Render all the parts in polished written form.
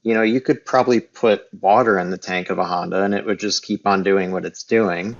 you could probably put water in the tank of a Honda and it would just keep on doing what it's doing.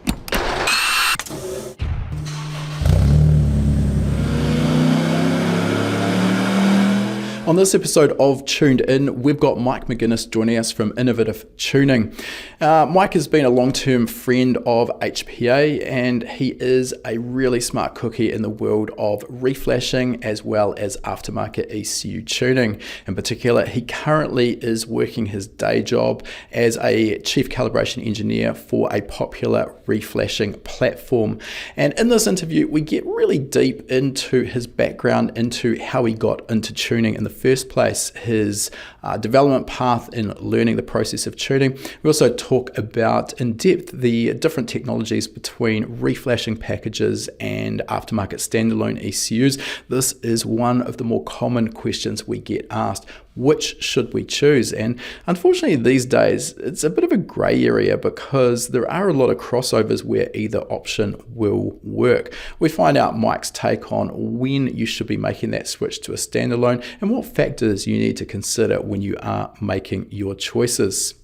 On this episode of Tuned In, we've got Mike McGinnis joining us from Innovative Tuning. Mike has been a long-term friend of HPA, and he is a really smart cookie in the world of reflashing as well as aftermarket ECU tuning. In particular, he currently is working his day job as a chief calibration engineer for a popular reflashing platform. And in this interview, we get really deep into his background, into how he got into tuning in the first place, his development path in learning the process of tuning. We also talk about in depth the different technologies between reflashing packages and aftermarket standalone ECUs. This is one of the more common questions we get asked. Which should we choose? And unfortunately these days it's a bit of a grey area because there are a lot of crossovers where either option will work. We find out Mike's take on when you should be making that switch to a standalone and what factors you need to consider when you are making your choices.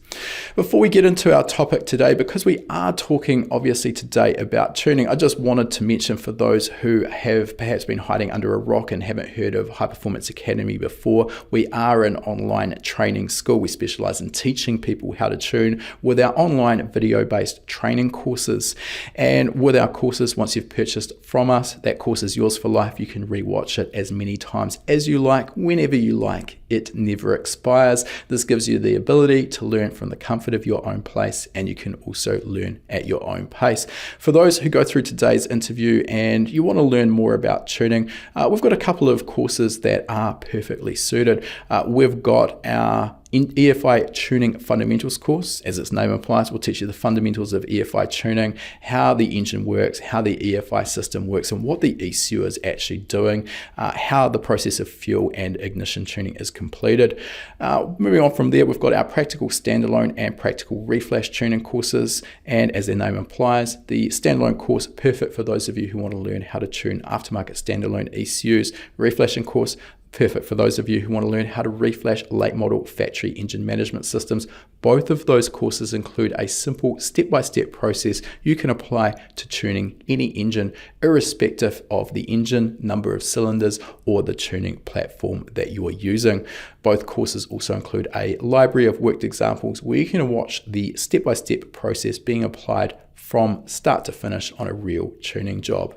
Before we get into our topic today, because we are talking obviously today about tuning, I just wanted to mention for those who have perhaps been hiding under a rock and haven't heard of High Performance Academy before, we are an online training school. We specialize in teaching people how to tune with our online video-based training courses. And with our courses, once you've purchased from us, that course is yours for life. You can rewatch it as many times as you like, whenever you like. It never expires. This gives you the ability to learn from the comfort of your own place, and you can also learn at your own pace. For those who go through today's interview and you want to learn more about tuning, we've got a couple of courses that are perfectly suited. We've got our EFI Tuning Fundamentals course. As its name implies, we'll teach you the fundamentals of EFI tuning, how the engine works, how the EFI system works, and what the ECU is actually doing, how the process of fuel and ignition tuning is completed. Moving on from there, we've got our practical standalone and practical reflash tuning courses, and as their name implies, the standalone course, perfect for those of you who want to learn how to tune aftermarket standalone ECUs. Reflashing course, perfect for those of you who want to learn how to reflash late model factory engine management systems. Both of those courses include a simple step-by-step process you can apply to tuning any engine, irrespective of the engine, number of cylinders, or the tuning platform that you are using. Both courses also include a library of worked examples where you can watch the step-by-step process being applied from start to finish on a real tuning job.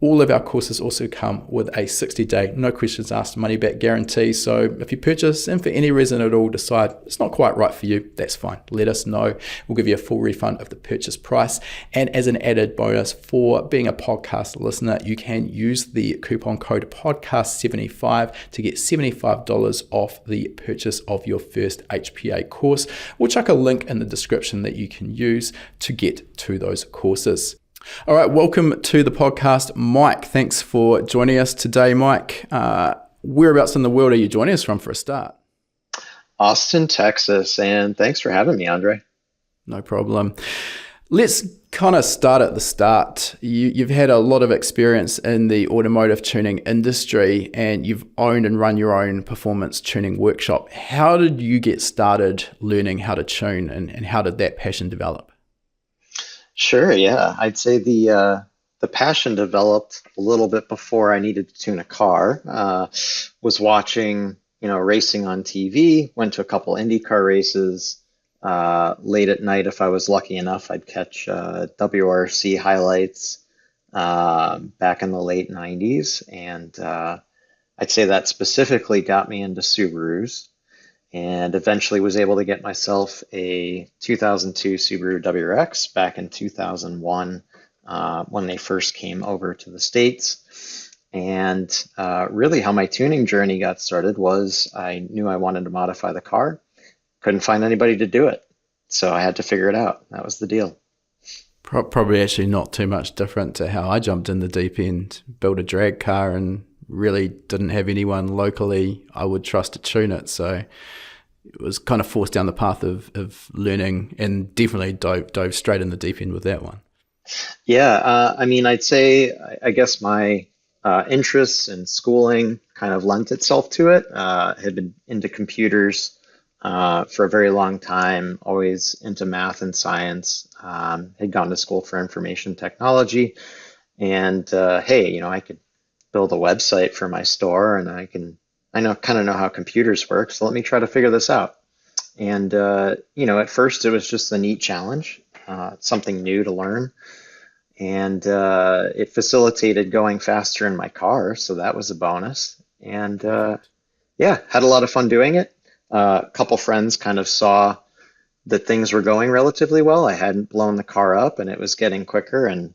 All of our courses also come with a 60-day, no questions asked, money-back guarantee. So if you purchase and for any reason at all decide it's not quite right for you, that's fine. Let us know. We'll give you a full refund of the purchase price. And as an added bonus for being a podcast listener, you can use the coupon code podcast75 to get $75 off the purchase of your first HPA course. We'll chuck a link in the description that you can use to get to those courses. All right, welcome to the podcast, Mike. Thanks for joining us today, Mike. Whereabouts in the world are you joining us from for a start? Austin, Texas, and thanks for having me, Andre. No problem. Let's kind of start at the start. You've had a lot of experience in the automotive tuning industry, and you've owned and run your own performance tuning workshop. How did you get started learning how to tune, and how did that passion develop? Sure, yeah. I'd say the passion developed a little bit before I needed to tune a car. Was watching, racing on TV, went to a couple IndyCar races. Late at night, if I was lucky enough, I'd catch WRC highlights back in the late 90s. And I'd say that specifically got me into Subarus, and eventually was able to get myself a 2002 Subaru WRX back in 2001 when they first came over to the States. And really how my tuning journey got started was I knew I wanted to modify the car, couldn't find anybody to do it, so I had to figure it out. That was the deal. Probably actually not too much different to how I jumped in the deep end, built a drag car, and really didn't have anyone locally I would trust to tune it. So it was kind of forced down the path of learning, and definitely dove straight in the deep end with that one. Yeah, I'd say, I guess my interests in schooling kind of lent itself to it. Had been into computers for a very long time, always into math and science. Had gone to school for information technology, and hey, I could build a website for my store, and I know kind of know how computers work, so let me try to figure this out. And at first it was just a neat challenge, something new to learn, and it facilitated going faster in my car, so that was a bonus. And Perfect. yeah, had a lot of fun doing it. A couple friends kind of saw that things were going relatively well. I hadn't blown the car up, and it was getting quicker, and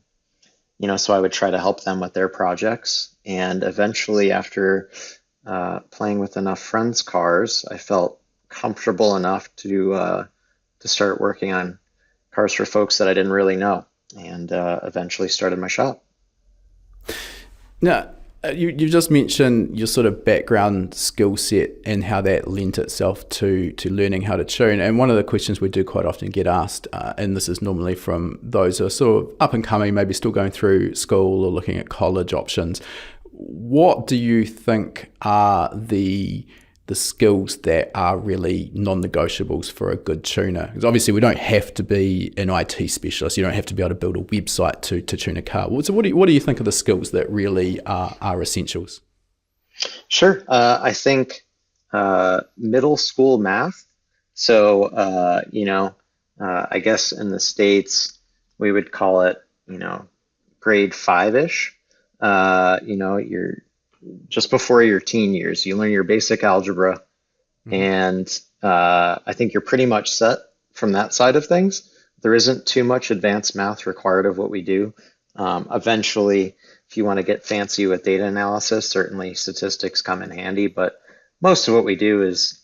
so I would try to help them with their projects. And eventually, after playing with enough friends' cars, I felt comfortable enough to start working on cars for folks that I didn't really know, and eventually started my shop. Now, you just mentioned your sort of background skill set and how that lent itself to learning how to tune. And one of the questions we do quite often get asked, and this is normally from those who are sort of up and coming, maybe still going through school or looking at college options. What do you think are the skills that are really non-negotiables for a good tuner? Because obviously we don't have to be an IT specialist. You don't have to be able to build a website to tune a car. So what do you think are the skills that really are essentials? Sure. I think middle school math. So, I guess in the States, we would call it, grade five-ish. You're just before your teen years. You learn your basic algebra, Hmm. and I think you're pretty much set from that side of things. There isn't too much advanced math required of what we do. Eventually, if you want to get fancy with data analysis, certainly statistics come in handy, but most of what we do is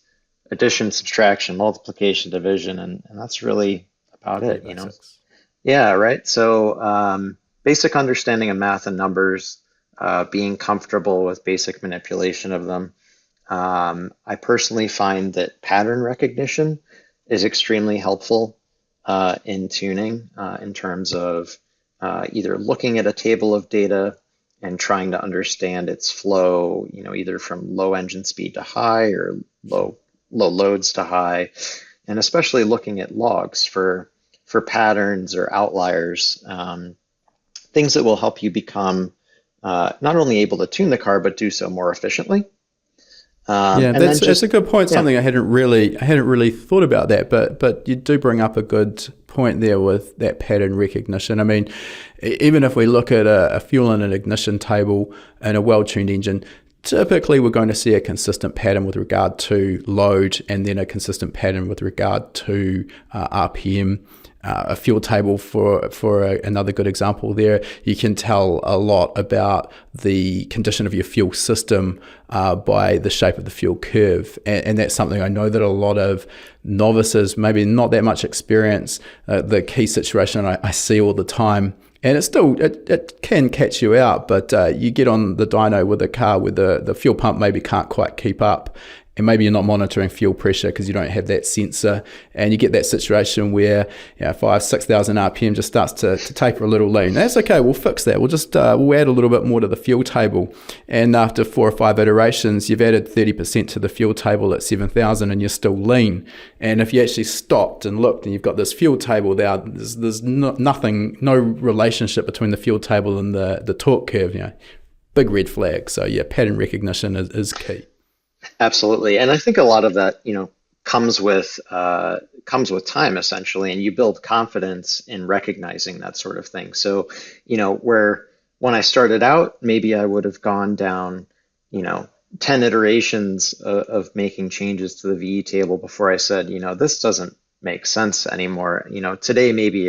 addition, subtraction, multiplication, division, and that's really about Pretty it. basics. Yeah, right. So, basic understanding of math and numbers, being comfortable with basic manipulation of them. I personally find that pattern recognition is extremely helpful in tuning in terms of either looking at a table of data and trying to understand its flow, either from low engine speed to high or Sure. low loads to high, and especially looking at logs for patterns or outliers, things that will help you become not only able to tune the car but do so more efficiently. Yeah, And then that's a just good point. yeah, Something I hadn't really thought about that, but you do bring up a good point there with that pattern recognition. I mean, even if we look at a fuel and an ignition table in a well-tuned engine, typically we're going to see a consistent pattern with regard to load, and then a consistent pattern with regard to RPM. A fuel table for another good example there, you can tell a lot about the condition of your fuel system by the shape of the fuel curve, and that's something I know that a lot of novices, maybe not that much experience, the key situation I see all the time. And it can catch you out, but you get on the dyno with a car where the fuel pump maybe can't quite keep up, and maybe you're not monitoring fuel pressure because you don't have that sensor, and you get that situation where 5,000-6,000 RPM just starts to taper a little lean. That's okay. We'll fix that. We'll add a little bit more to the fuel table, and after 4 or 5 iterations, you've added 30% to the fuel table at 7,000, and you're still lean. And if you actually stopped and looked, and you've got this fuel table there, there's no relationship between the fuel table and the torque curve. Big red flag. So yeah, pattern recognition is key. absolutely. And I think a lot of that, comes with time essentially, and you build confidence in recognizing that sort of thing. So, where when I started out, maybe I would have gone down, you know, 10 iterations of making changes to the VE table before I said, this doesn't make sense anymore. Today maybe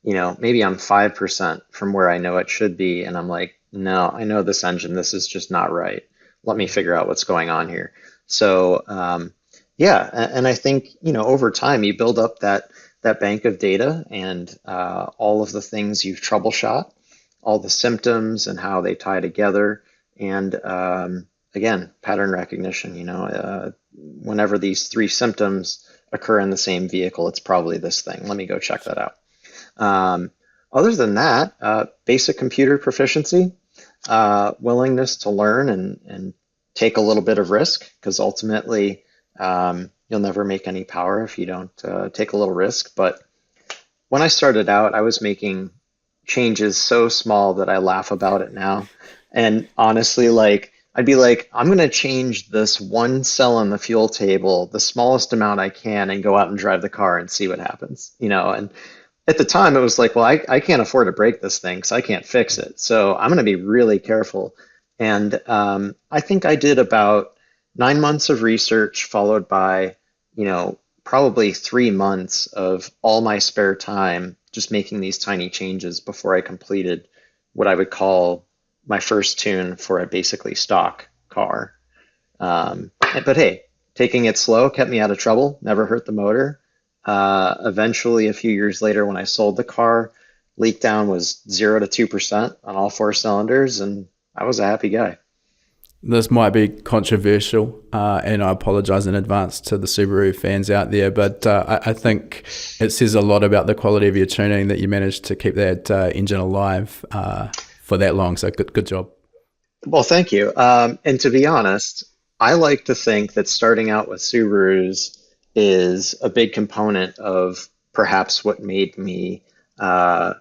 maybe I'm 5% from where I know it should be, and I'm like, no, I know this engine, this is just not right. Let me figure out what's going on here. So, yeah, and I think, over time you build up that bank of data, and all of the things you've troubleshot, all the symptoms and how they tie together, and again, pattern recognition. Whenever these three symptoms occur in the same vehicle, it's probably this thing. Let me go check that out. Um, Other than that, basic computer proficiency, willingness to learn and take a little bit of risk, because ultimately, you'll never make any power if you don't take a little risk. But when I started out, I was making changes so small that I laugh about it now. And honestly, like I'd be like, I'm gonna change this one cell on the fuel table, the smallest amount I can, and go out and drive the car and see what happens, And at the time, it was like, well, I can't afford to break this thing because I can't fix it. So I'm gonna be really careful. And I think I did about 9 months of research, followed by, probably 3 months of all my spare time just making these tiny changes before I completed what I would call my first tune for a basically stock car. But hey, taking it slow kept me out of trouble, never hurt the motor. Eventually, a few years later, when I sold the car, leak down was 0 to 2% on all four cylinders, and I was a happy guy. This might be controversial, and I apologize in advance to the Subaru fans out there, but I think it says a lot about the quality of your tuning that you managed to keep that engine alive for that long. So good job. Well, thank you. And to be honest, I like to think that starting out with Subarus is a big component of perhaps what made me uh,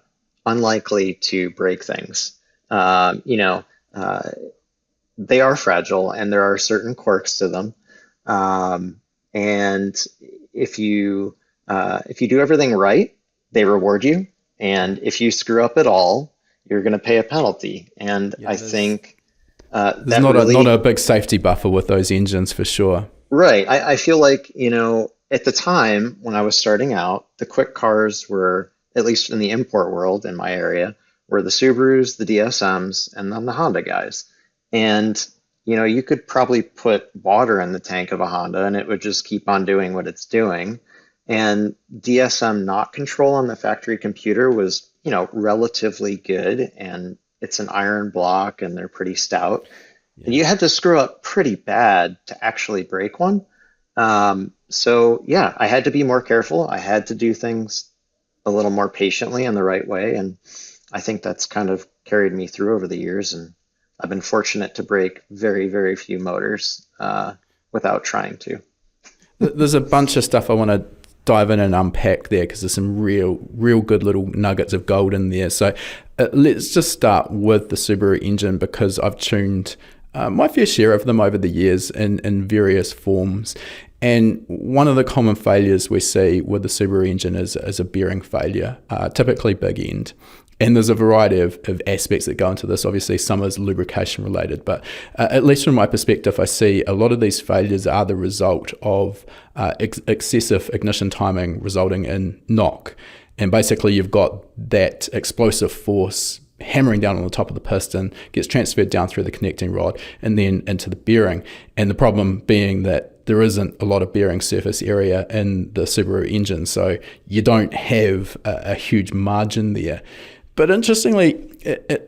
unlikely to break things. Um, you know, uh, they are fragile and there are certain quirks to them. And if you do everything right, they reward you. And if you screw up at all, you're going to pay a penalty. And Yeah, I think there's that not a really, big safety buffer with those engines for sure. right. I feel like, at the time when I was starting out, the quick cars were, at least in the import world in my area, were the Subarus, the DSMs, and then the Honda guys. And, you could probably put water in the tank of a Honda and it would just keep on doing what it's doing. And DSM knock control on the factory computer was, relatively good. And it's an iron block and they're pretty stout. And Yeah. you had to screw up pretty bad to actually break one. So yeah, I had to be more careful. I had to do things a little more patiently in the right way. And I think that's kind of carried me through over the years. And I've been fortunate to break very, very few motors without trying to. There's a bunch of stuff I want to dive in and unpack there because there's some real good little nuggets of gold in there. So let's just start with the Subaru engine because I've tuned my fair share of them over the years in various forms. And one of the common failures we see with the Subaru engine is a bearing failure, typically big end. And there's a variety of aspects that go into this. Obviously, some is lubrication related, but at least from my perspective, I see a lot of these failures are the result of excessive ignition timing resulting in knock. And basically, you've got that explosive force hammering down on the top of the piston, gets transferred down through the connecting rod and then into the bearing. And the problem being that there isn't a lot of bearing surface area in the Subaru engine, so you don't have a huge margin there. But interestingly,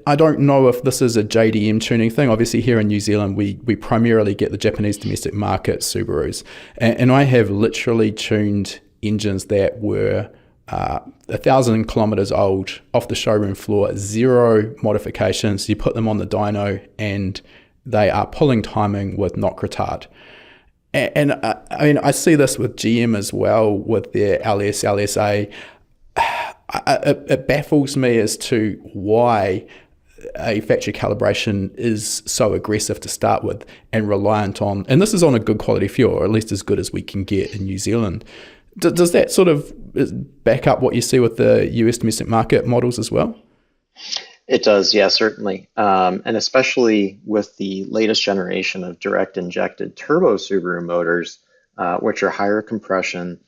I don't know if this is a JDM tuning thing. Obviously, here in New Zealand, we primarily get the Japanese domestic market Subarus. And I have literally tuned engines that were 1,000 kilometers old off the showroom floor, zero modifications. You put them on the dyno and they are pulling timing with knock retard. And I mean, I see this with GM as well with their LS, LSA. It baffles me as to why a factory calibration is so aggressive to start with and reliant on, and this is on a good quality fuel, or at least as good as we can get in New Zealand. Does that sort of back up what you see with the US domestic market models as well? It does, yeah, certainly. And especially with the latest generation of direct injected turbo Subaru motors, which are higher compression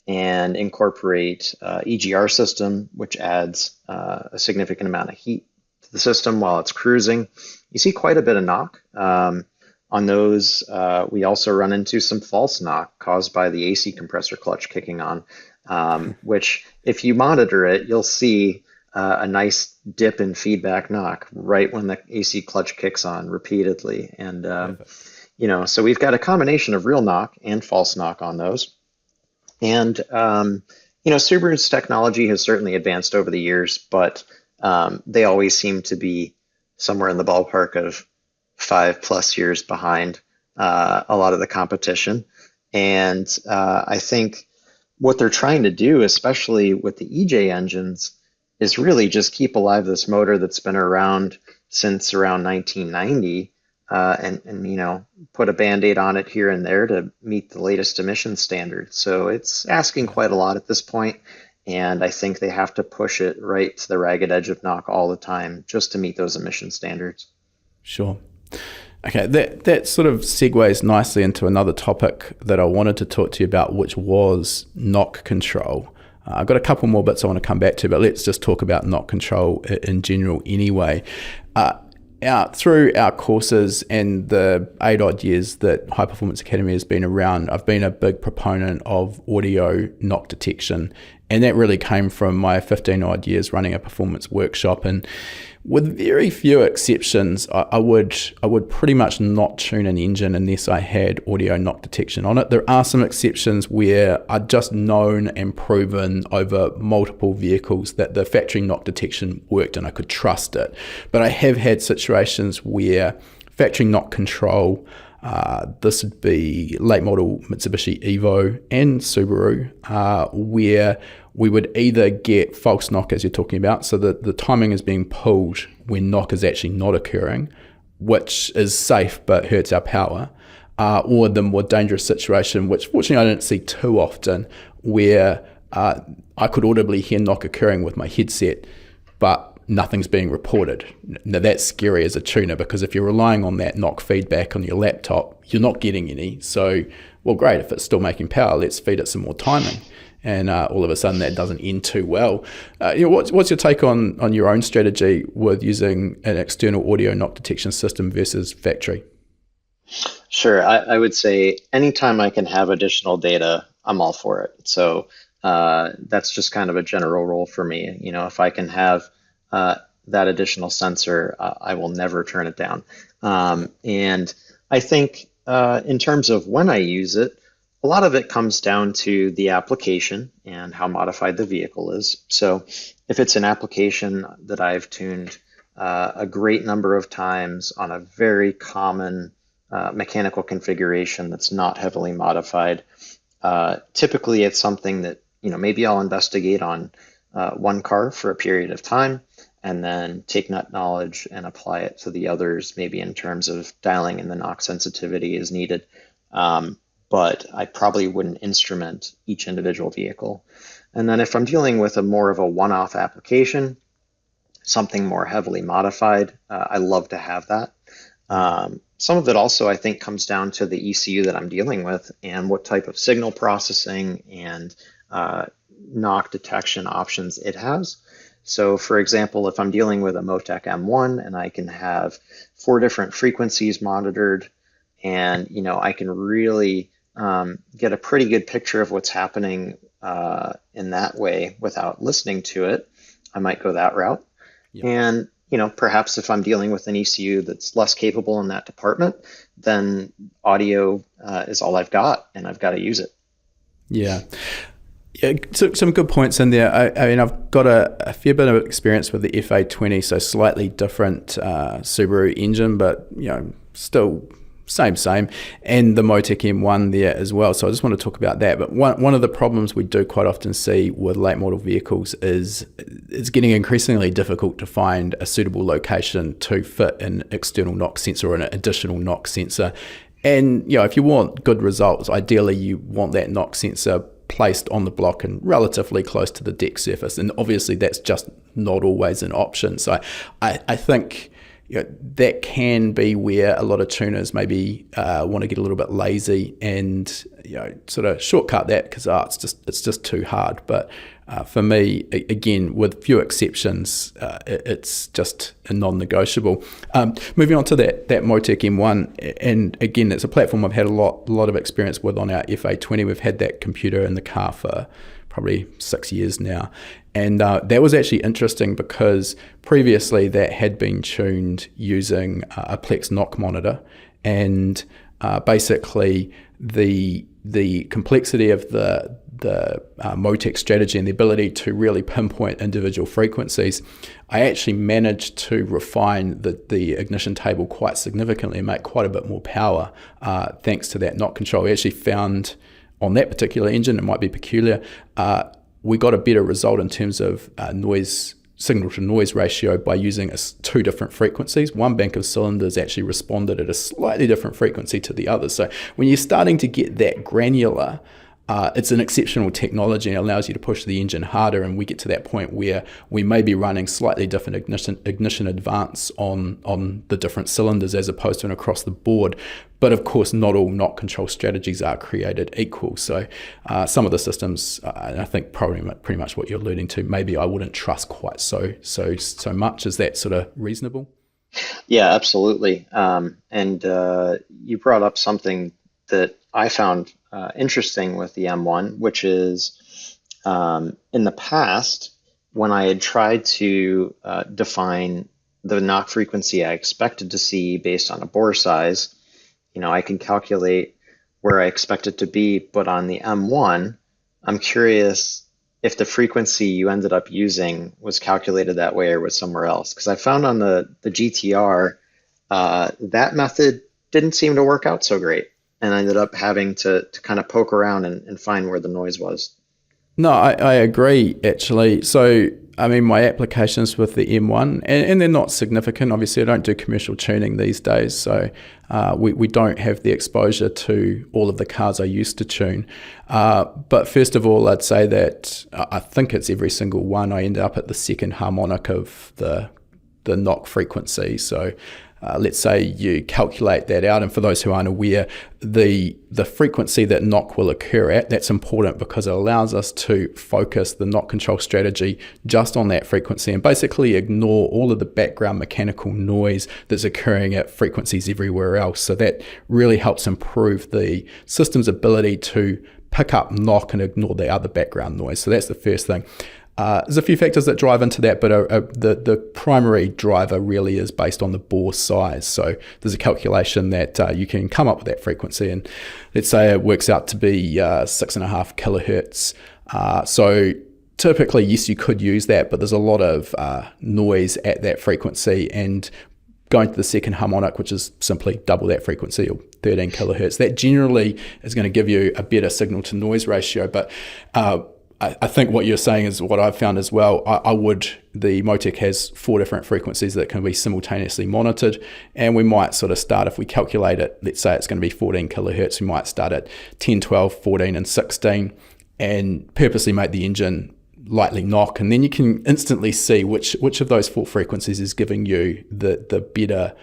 and incorporate EGR system, which adds a significant amount of heat to the system while it's cruising. You see quite a bit of knock. On those, we also run into some false knock caused by the AC compressor clutch kicking on, which if you monitor it, you'll see a nice dip in feedback knock right when the AC clutch kicks on repeatedly. And, so we've got a combination of real knock and false knock on those. And, Subaru's technology has certainly advanced over the years, but they always seem to be somewhere in the ballpark of 5+ years behind a lot of the competition. And I think what they're trying to do, especially with the EJ engines, is really just keep alive this motor that's been around since around 1990, and put a band-aid on it here and there to meet the latest emission standards. So it's asking quite a lot at this point, and I think they have to push it right to the ragged edge of knock all the time just to meet those emission standards. Sure. Okay, that sort of segues nicely into another topic that I wanted to talk to you about, which was knock control. I've got a couple more bits I want to come back to, but let's just talk about knock control in general anyway. Through our courses and the 8 odd years that High Performance Academy has been around, I've been a big proponent of audio knock detection, and that really came from my 15 odd years running a performance workshop. And with very few exceptions, I would pretty much not tune an engine unless I had audio knock detection on it. There are some exceptions where are just known and proven over multiple vehicles that the factory knock detection worked and I could trust it. But I have had situations where factory knock control, this would be late model Mitsubishi Evo and Subaru, where we would either get false knock, as you're talking about, so that the timing is being pulled when knock is actually not occurring, which is safe but hurts our power, or the more dangerous situation, which fortunately I didn't see too often, where I could audibly hear knock occurring with my headset, but nothing's being reported. Now that's scary as a tuner, because if you're relying on that knock feedback on your laptop, you're not getting any. So, well, great, if it's still making power, let's feed it some more timing. And all of a sudden that doesn't end too well. What's your take on your own strategy with using an external audio knock detection system versus factory? Sure. I would say anytime I can have additional data, I'm all for it. So that's just kind of a general rule for me. If I can have that additional sensor, I will never turn it down. And I think in terms of when I use it, a lot of it comes down to the application and how modified the vehicle is. So if it's an application that I've tuned a great number of times on a very common mechanical configuration that's not heavily modified, typically it's something that maybe I'll investigate on one car for a period of time and then take that knowledge and apply it to the others, maybe in terms of dialing in the knock sensitivity as needed. But I probably wouldn't instrument each individual vehicle. And then if I'm dealing with a more of a one-off application, something more heavily modified, I love to have that. Some of it also, I think, comes down to the ECU that I'm dealing with and what type of signal processing and knock detection options it has. So for example, if I'm dealing with a MoTeC M1 and I can have 4 different frequencies monitored, and I can really get a pretty good picture of what's happening in that way without listening to it, I might go that route. Yep. And perhaps if I'm dealing with an ECU that's less capable in that department, then audio is all I've got, and I've got to use it. Yeah. Yeah, so some good points in there. I mean, I've got a fair bit of experience with the FA20, so slightly different Subaru engine, but still same, and the MoTeC M1 there as well. So I just want to talk about that. But one of the problems we do quite often see with late model vehicles is it's getting increasingly difficult to find a suitable location to fit an external knock sensor or an additional knock sensor. And if you want good results, ideally you want that knock sensor placed on the block and relatively close to the deck surface. And obviously that's just not always an option. So I think that can be where a lot of tuners maybe want to get a little bit lazy and sort of shortcut that because it's just too hard. But for me, again, with few exceptions, it's just a non-negotiable. Moving on to that MoTeC M1, and again, it's a platform I've had a lot of experience with on our FA20. We've had that computer in the car for probably 6 years now. And that was actually interesting because previously that had been tuned using a Plex knock monitor, and basically the complexity of the MoTeC strategy and the ability to really pinpoint individual frequencies, I actually managed to refine the ignition table quite significantly and make quite a bit more power thanks to that knock control. We actually found on that particular engine, it might be peculiar, we got a better result in terms of signal to noise ratio by using two different frequencies. One bank of cylinders actually responded at a slightly different frequency to the other. So when you're starting to get that granular, it's an exceptional technology and allows you to push the engine harder, and we get to that point where we may be running slightly different ignition advance on the different cylinders as opposed to an across the board. But of course, not all knock control strategies are created equal. So some of the systems, I think probably pretty much what you're alluding to, maybe I wouldn't trust quite so much. Is that sort of reasonable? Yeah, absolutely. And you brought up something that I found interesting with the M1, which is in the past, when I had tried to define the knock frequency I expected to see based on a bore size, I can calculate where I expect it to be, but on the M1, I'm curious if the frequency you ended up using was calculated that way or was somewhere else. Because I found on the GTR, that method didn't seem to work out so great. And I ended up having to kind of poke around and find where the noise was. No, I agree, actually. So, I mean, my applications with the M1, and they're not significant. Obviously, I don't do commercial tuning these days, so we don't have the exposure to all of the cars I used to tune. But first of all, I'd say that I think it's every single one. I end up at the second harmonic of the knock frequency. So let's say you calculate that out, and for those who aren't aware, the frequency that knock will occur at, that's important because it allows us to focus the knock control strategy just on that frequency and basically ignore all of the background mechanical noise that's occurring at frequencies everywhere else. So that really helps improve the system's ability to pick up knock and ignore the other background noise. So that's the first thing. There's a few factors that drive into that, but the primary driver really is based on the bore size. So there's a calculation that you can come up with that frequency, and let's say it works out to be 6.5 kilohertz. So typically, yes, you could use that, but there's a lot of noise at that frequency, and going to the second harmonic, which is simply double that frequency, or 13 kilohertz, that generally is going to give you a better signal to noise ratio. But I think what you're saying is what I've found as well. The MoTeC has 4 different frequencies that can be simultaneously monitored, and we might sort of start, if we calculate it, let's say it's going to be 14 kilohertz, we might start at 10, 12, 14, and 16, and purposely make the engine lightly knock, and then you can instantly see which of those 4 frequencies is giving you the better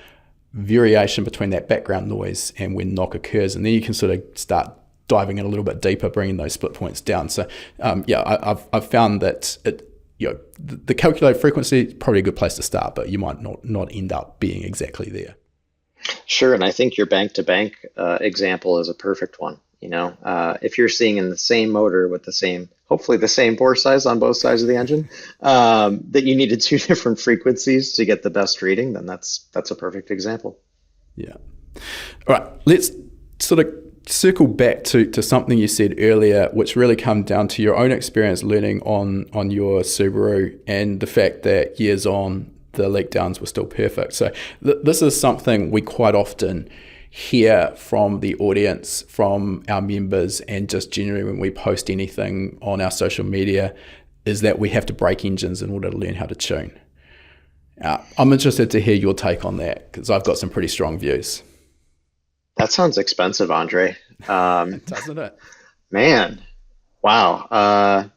variation between that background noise and when knock occurs, and then you can sort of start diving in a little bit deeper, bringing those split points down. So, I've found that the calculated frequency is probably a good place to start, but you might not end up being exactly there. Sure, and I think your bank-to-bank example is a perfect one. If you're seeing in the same motor with hopefully the same bore size on both sides of the engine, that you needed 2 different frequencies to get the best reading, then that's a perfect example. Yeah. All right, let's sort of circle back to something you said earlier, which really comes down to your own experience learning on your Subaru and the fact that years on, the leak downs were still perfect. So this is something we quite often hear from the audience, from our members, and just generally when we post anything on our social media, is that we have to break engines in order to learn how to tune. I'm interested to hear your take on that, because I've got some pretty strong views. That sounds expensive, Andre. Doesn't it? Man, wow.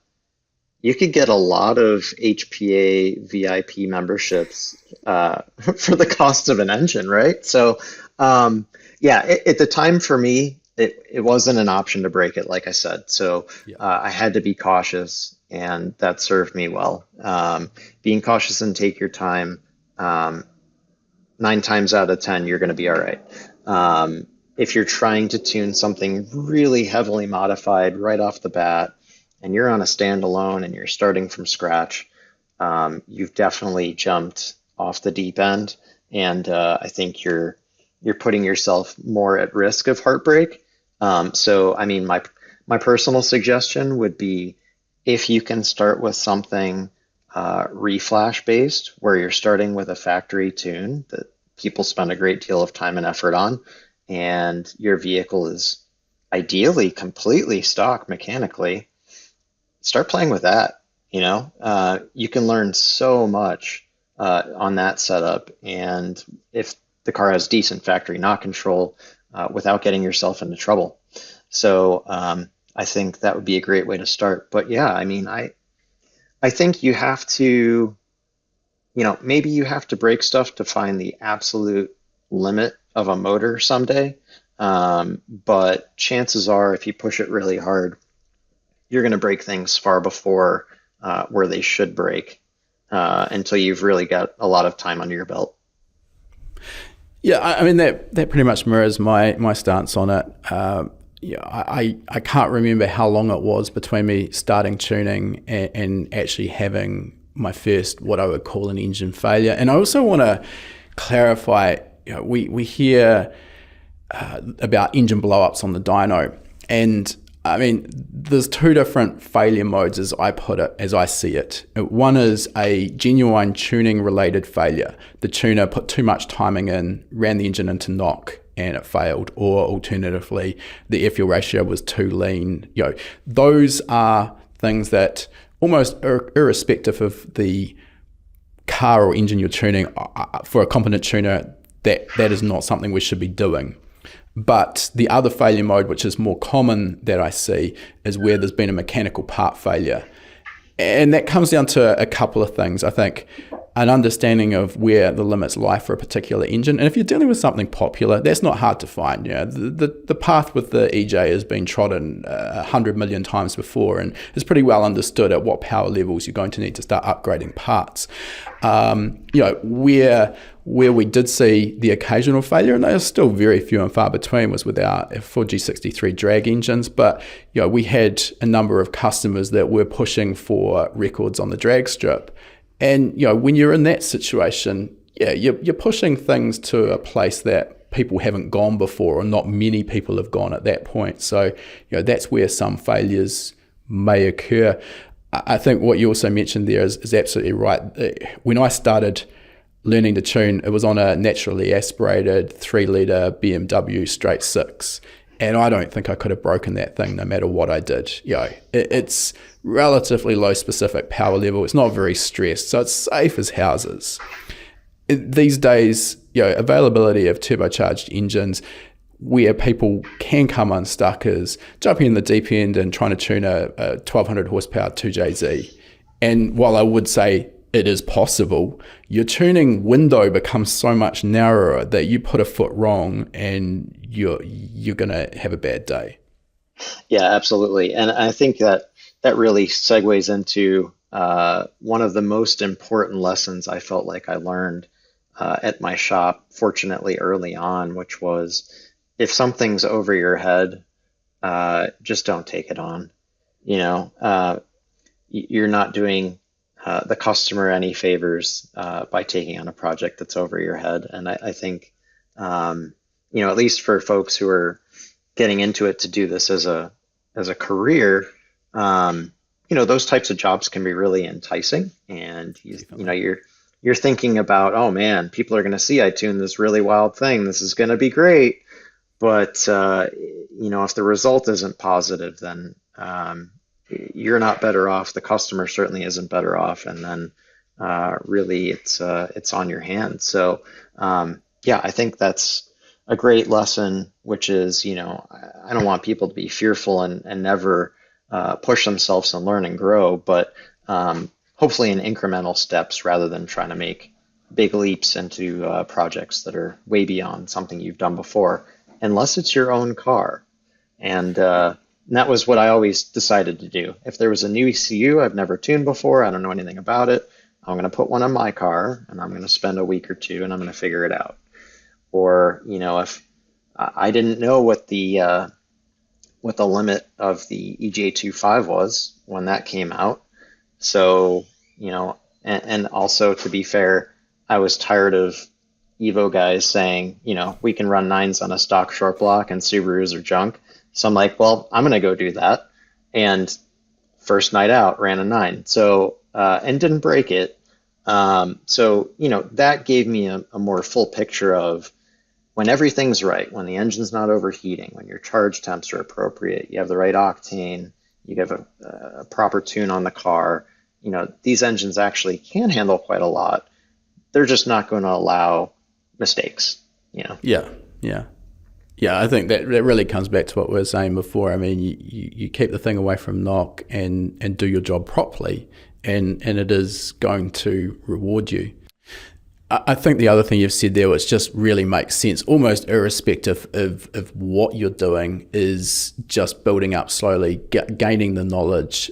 You could get a lot of HPA VIP memberships for the cost of an engine, right? So, at the time for me, it wasn't an option to break it, like I said. So I had to be cautious, and that served me well. Being cautious and take your time, 9 times out of 10, you're going to be all right. If you're trying to tune something really heavily modified right off the bat, and you're on a standalone and you're starting from scratch, you've definitely jumped off the deep end, and I think you're putting yourself more at risk of heartbreak. So, I mean, my personal suggestion would be, if you can start with something reflash based, where you're starting with a factory tune that people spend a great deal of time and effort on, and your vehicle is ideally completely stock mechanically, start playing with that. You can learn so much on that setup, and if the car has decent factory knock control, without getting yourself into trouble. So I think that would be a great way to start. But yeah, I mean, I think you have to, maybe you have to break stuff to find the absolute limit of a motor someday. But chances are, if you push it really hard, you're going to break things far before where they should break, until you've really got a lot of time under your belt. Yeah, I mean that pretty much mirrors my stance on it. Yeah, I can't remember how long it was between me starting tuning and actually having my first, what I would call, an engine failure. And I also want to clarify, we hear about engine blowups on the dyno, and I mean, there's two different failure modes as I put it, as I see it. One is a genuine tuning related failure. The tuner put too much timing in, ran the engine into knock, and it failed. Or alternatively, the air fuel ratio was too lean. Those are things that, almost irrespective of the car or engine you're tuning, for a competent tuner, that is not something we should be doing. But the other failure mode, which is more common that I see, is where there's been a mechanical part failure. And that comes down to a couple of things. I think an understanding of where the limits lie for a particular engine. And if you're dealing with something popular, that's not hard to find. The path with the EJ has been trodden 100 million times before, and is pretty well understood at what power levels you're going to need to start upgrading parts. Where we did see the occasional failure, and they are still very few and far between, was with our Ford G63 drag engines. But we had a number of customers that were pushing for records on the drag strip. And when you're in that situation, you're pushing things to a place that people haven't gone before, or not many people have gone at that point. So that's where some failures may occur. I think what you also mentioned there is absolutely right. When I started learning to tune, it was on a naturally aspirated 3-litre BMW straight 6. And I don't think I could have broken that thing no matter what I did. It's relatively low specific power level. It's not very stressed, so it's safe as houses. These days, availability of turbocharged engines where people can come unstuck is jumping in the deep end and trying to tune a 1200 horsepower 2JZ. And while I would say it is possible, your tuning window becomes so much narrower that you put a foot wrong and you're going to have a bad day. Yeah, absolutely. And I think that really segues into one of the most important lessons I felt like I learned at my shop, fortunately early on, which was, if something's over your head, just don't take it on. You're not doing the customer any favors by taking on a project that's over your head. And I think, at least for folks who are getting into it to do this as a career, those types of jobs can be really enticing. And you're thinking about, oh man, people are going to see I tuned this really wild thing. This is going to be great. But if the result isn't positive, then you're not better off. The customer certainly isn't better off, and then really it's on your hands. So I think that's a great lesson, which is I don't want people to be fearful and never push themselves and learn and grow, but hopefully in incremental steps rather than trying to make big leaps into projects that are way beyond something you've done before, unless it's your own car. And that was what I always decided to do. If there was a new ECU I've never tuned before, I don't know anything about it, I'm going to put one on my car and I'm going to spend a week or two and I'm going to figure it out. Or, if I didn't know what the limit of the EJ25 was when that came out. So, and also, to be fair, I was tired of Evo guys saying, we can run 9s on a stock short block and Subarus are junk. So I'm like, well, I'm going to go do that. And first night out, ran a 9. So, and didn't break it. So, that gave me a more full picture of, when everything's right, when the engine's not overheating, when your charge temps are appropriate, you have the right octane, you have a proper tune on the car, these engines actually can handle quite a lot. They're just not going to allow mistakes. Yeah, yeah. Yeah, I think that really comes back to what we were saying before. I mean, you keep the thing away from knock and do your job properly, and it is going to reward you. I think the other thing you've said there, which just really makes sense, almost irrespective of what you're doing, is just building up slowly, gaining the knowledge,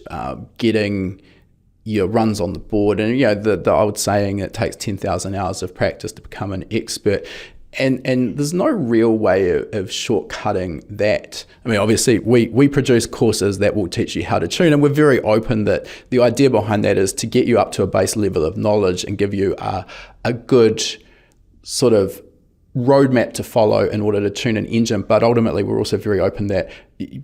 getting your runs on the board. And the old saying, it takes 10,000 hours of practice to become an expert. And there's no real way of shortcutting that. I mean, obviously, we produce courses that will teach you how to tune, and we're very open that the idea behind that is to get you up to a base level of knowledge and give you a good sort of roadmap to follow in order to tune an engine. But ultimately, we're also very open that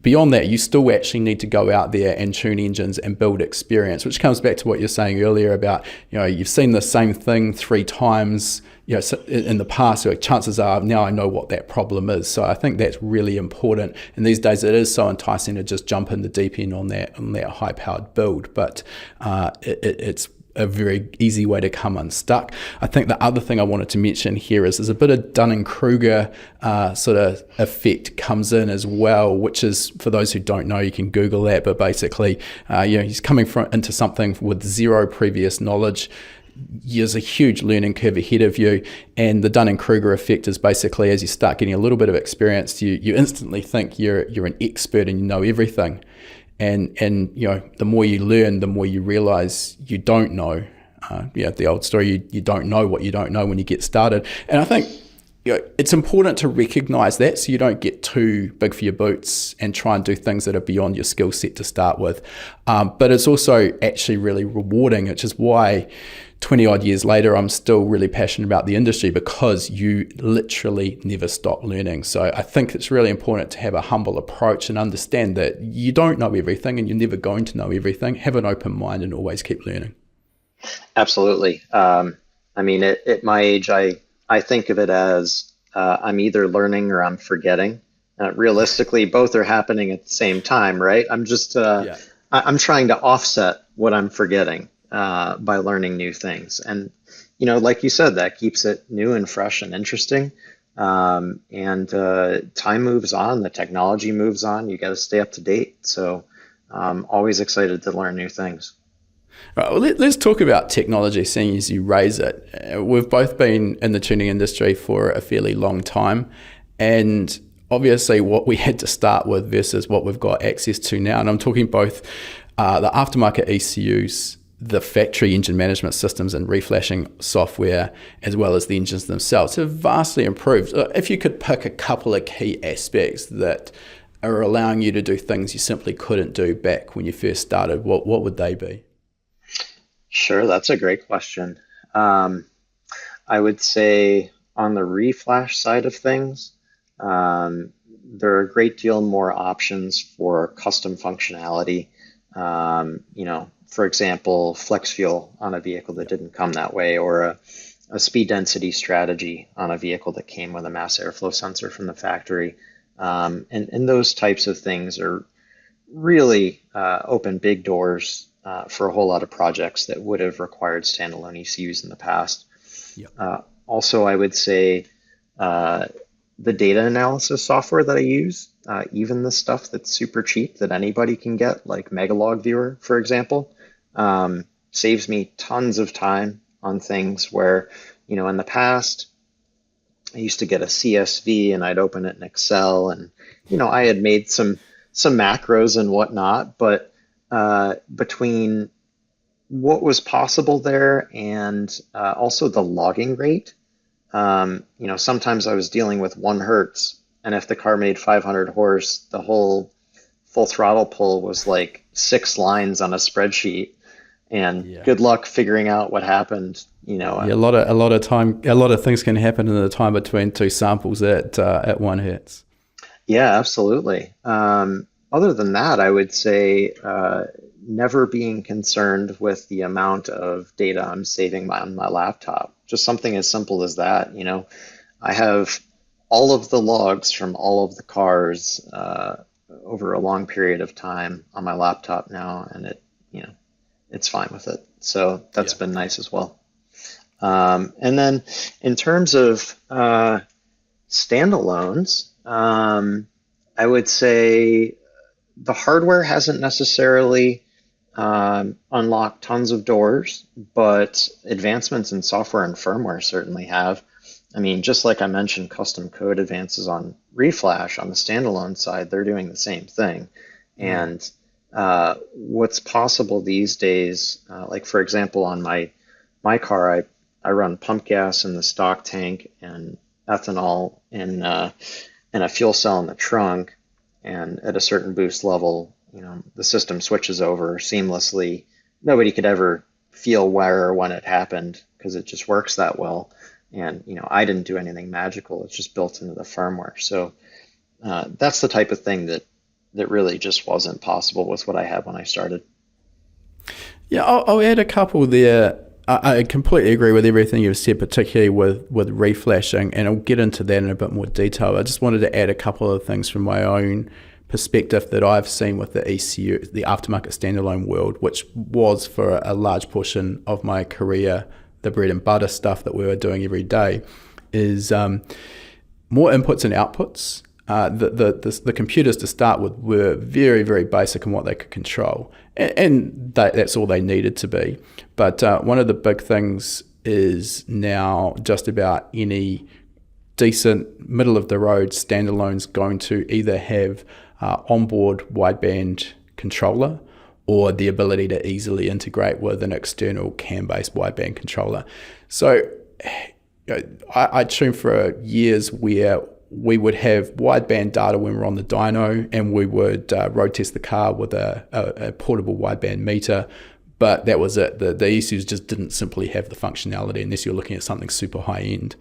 beyond that, you still actually need to go out there and tune engines and build experience, which comes back to what you're saying earlier about, you've seen the same thing 3 times, in the past, so chances are now I know what that problem is. So I think that's really important. And these days it is so enticing to just jump in the deep end on that high powered build, but it's a very easy way to come unstuck. I think the other thing I wanted to mention here is there's a bit of Dunning-Kruger sort of effect comes in as well, which is, for those who don't know, you can Google that, but basically, he's coming into something with zero previous knowledge. There's a huge learning curve ahead of you, and the Dunning-Kruger effect is basically, as you start getting a little bit of experience, you instantly think you're an expert and you know everything. And the more you learn, the more you realize you don't know. The old story, you don't know what you don't know when you get started. And I think it's important to recognize that, so you don't get too big for your boots and try and do things that are beyond your skill set to start with. But it's also actually really rewarding, which is why 20 odd years later, I'm still really passionate about the industry, because you literally never stop learning. So I think it's really important to have a humble approach and understand that you don't know everything and you're never going to know everything. Have an open mind and always keep learning. Absolutely. I mean, at my age, I think of it as I'm either learning or I'm forgetting. Realistically, both are happening at the same time, right? I'm just I'm trying to offset what I'm forgetting by learning new things. And, like you said, that keeps it new and fresh and interesting. And time moves on, the technology moves on, you got to stay up to date. So I'm always excited to learn new things. Right, well, let's talk about technology, seeing as you raise it. We've both been in the tuning industry for a fairly long time, and obviously what we had to start with versus what we've got access to now. And I'm talking both the aftermarket ECUs, the factory engine management systems and reflashing software, as well as the engines themselves, have vastly improved. If you could pick a couple of key aspects that are allowing you to do things you simply couldn't do back when you first started, what would they be? Sure, that's a great question. I would say on the reflash side of things, there are a great deal more options for custom functionality. For example, flex fuel on a vehicle that didn't come that way, or a speed density strategy on a vehicle that came with a mass airflow sensor from the factory. And those types of things are really open big doors for a whole lot of projects that would have required standalone ECUs in the past. Yep. Also, I would say the data analysis software that I use, even the stuff that's super cheap that anybody can get, like Megalog Viewer, for example, saves me tons of time on things where, in the past, I used to get a CSV and I'd open it in Excel, and, I had made some macros and whatnot, but between what was possible there and also the logging rate, sometimes I was dealing with 1 hertz, and if the car made 500 horse, the whole full throttle pull was like 6 lines on a spreadsheet, and good luck figuring out what happened. A lot of time, a lot of things can happen in the time between 2 samples at 1 hertz. Yeah, absolutely. Other than that, I would say never being concerned with the amount of data I'm saving on my laptop. Just something as simple as that. I have all of the logs from all of the cars over a long period of time on my laptop now, and it's fine with it. So that's Yeah. been nice as well. And then in terms of standalones, I would say the hardware hasn't necessarily unlocked tons of doors, but advancements in software and firmware certainly have. I mean, just like I mentioned, custom code advances on Reflash on the standalone side, they're doing the same thing. And what's possible these days, like for example, on my car, I run pump gas in the stock tank and ethanol in a fuel cell in the trunk, and at a certain boost level, the system switches over seamlessly. Nobody could ever feel where or when it happened because it just works that well. And I didn't do anything magical. It's just built into the firmware. So that's the type of thing that really just wasn't possible with what I had when I started. Yeah, I'll add a couple there. I completely agree with everything you've said, particularly with reflashing, and I'll get into that in a bit more detail. I just wanted to add a couple of things from my own perspective that I've seen with the ECU, the aftermarket standalone world, which was for a large portion of my career, the bread and butter stuff that we were doing every day, is more inputs and outputs. The computers to start with were very, very basic in what they could control, and that's all they needed to be. But one of the big things is now just about any decent middle of the road standalone's going to either have onboard wideband controller or the ability to easily integrate with an external CAN-based wideband controller. So I tuned for years where we would have wideband data when we're on the dyno, and we would road test the car with a portable wideband meter, but that was it. The ECUs just didn't simply have the functionality unless you're looking at something super high end.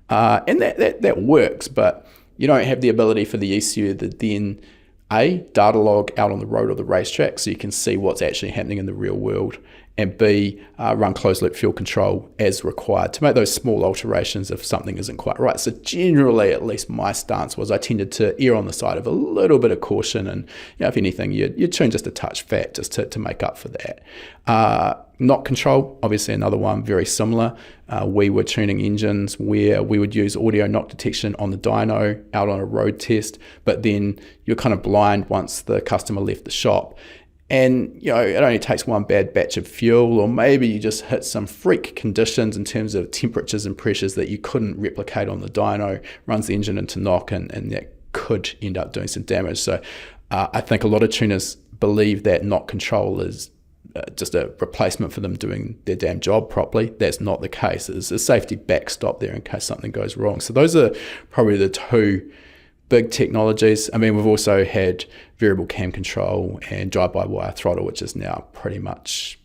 And that works, but you don't have the ability for the ECU to then data log out on the road or the racetrack so you can see what's actually happening in the real world, and B, run closed loop fuel control as required to make those small alterations if something isn't quite right. So generally, at least my stance was I tended to err on the side of a little bit of caution, and if anything, you tune just a touch fat just to make up for that. Knock control, obviously another one very similar. We were tuning engines where we would use audio knock detection on the dyno out on a road test, but then you're kind of blind once the customer left the shop. And it only takes one bad batch of fuel, or maybe you just hit some freak conditions in terms of temperatures and pressures that you couldn't replicate on the dyno, runs the engine into knock, and that could end up doing some damage. So I think a lot of tuners believe that knock control is just a replacement for them doing their damn job properly. That's not the case. There's a safety backstop there in case something goes wrong. So those are probably the two big technologies. I mean, we've also had variable cam control and drive-by-wire throttle, which is now pretty much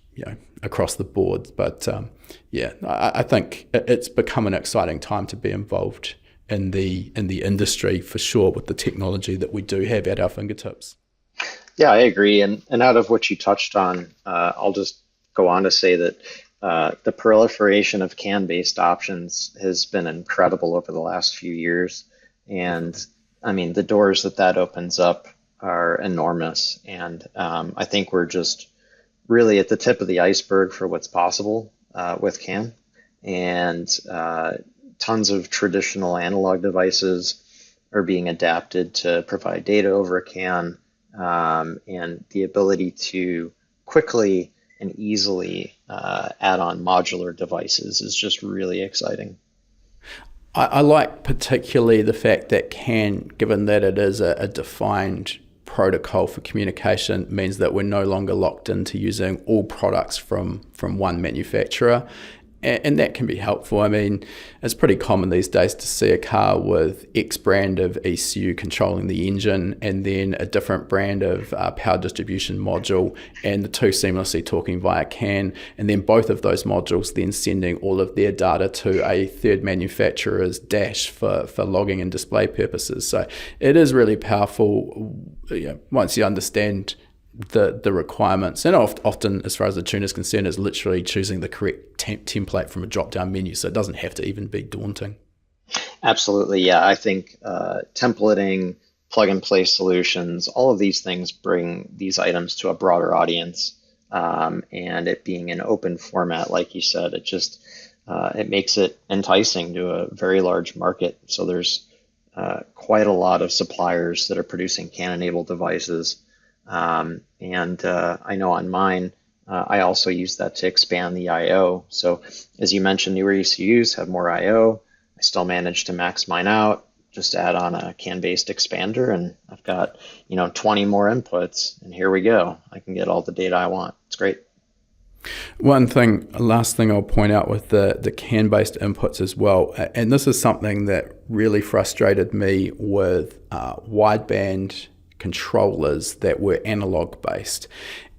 across the board. But I think it's become an exciting time to be involved in the industry for sure, with the technology that we do have at our fingertips. Yeah, I agree. And out of what you touched on, I'll just go on to say that the proliferation of CAN-based options has been incredible over the last few years. And I mean, the doors that opens up are enormous. And I think we're just really at the tip of the iceberg for what's possible with CAN. And tons of traditional analog devices are being adapted to provide data over CAN. And the ability to quickly and easily add on modular devices is just really exciting. I like particularly the fact that CAN, given that it is a defined protocol for communication, means that we're no longer locked into using all products from one manufacturer. And that can be helpful. I mean, it's pretty common these days to see a car with X brand of ECU controlling the engine and then a different brand of power distribution module, and the two seamlessly talking via CAN, and then both of those modules then sending all of their data to a third manufacturer's dash for logging and display purposes. So it is really powerful once you understand the requirements, and often as far as the tuner is concerned, is literally choosing the correct template from a drop-down menu, so it doesn't have to even be daunting. Absolutely, yeah. I think templating, plug and play solutions, all of these things bring these items to a broader audience. And it being an open format, like you said, it makes it enticing to a very large market. So there's quite a lot of suppliers that are producing CAN-enabled devices. And I know on mine, I also use that to expand the I/O. So as you mentioned, newer ECUs have more I/O. I still manage to max mine out, just add on a CAN-based expander, and I've got, 20 more inputs, and here we go. I can get all the data I want. It's great. Last thing I'll point out with the CAN-based inputs as well, and this is something that really frustrated me with wideband controllers that were analog based.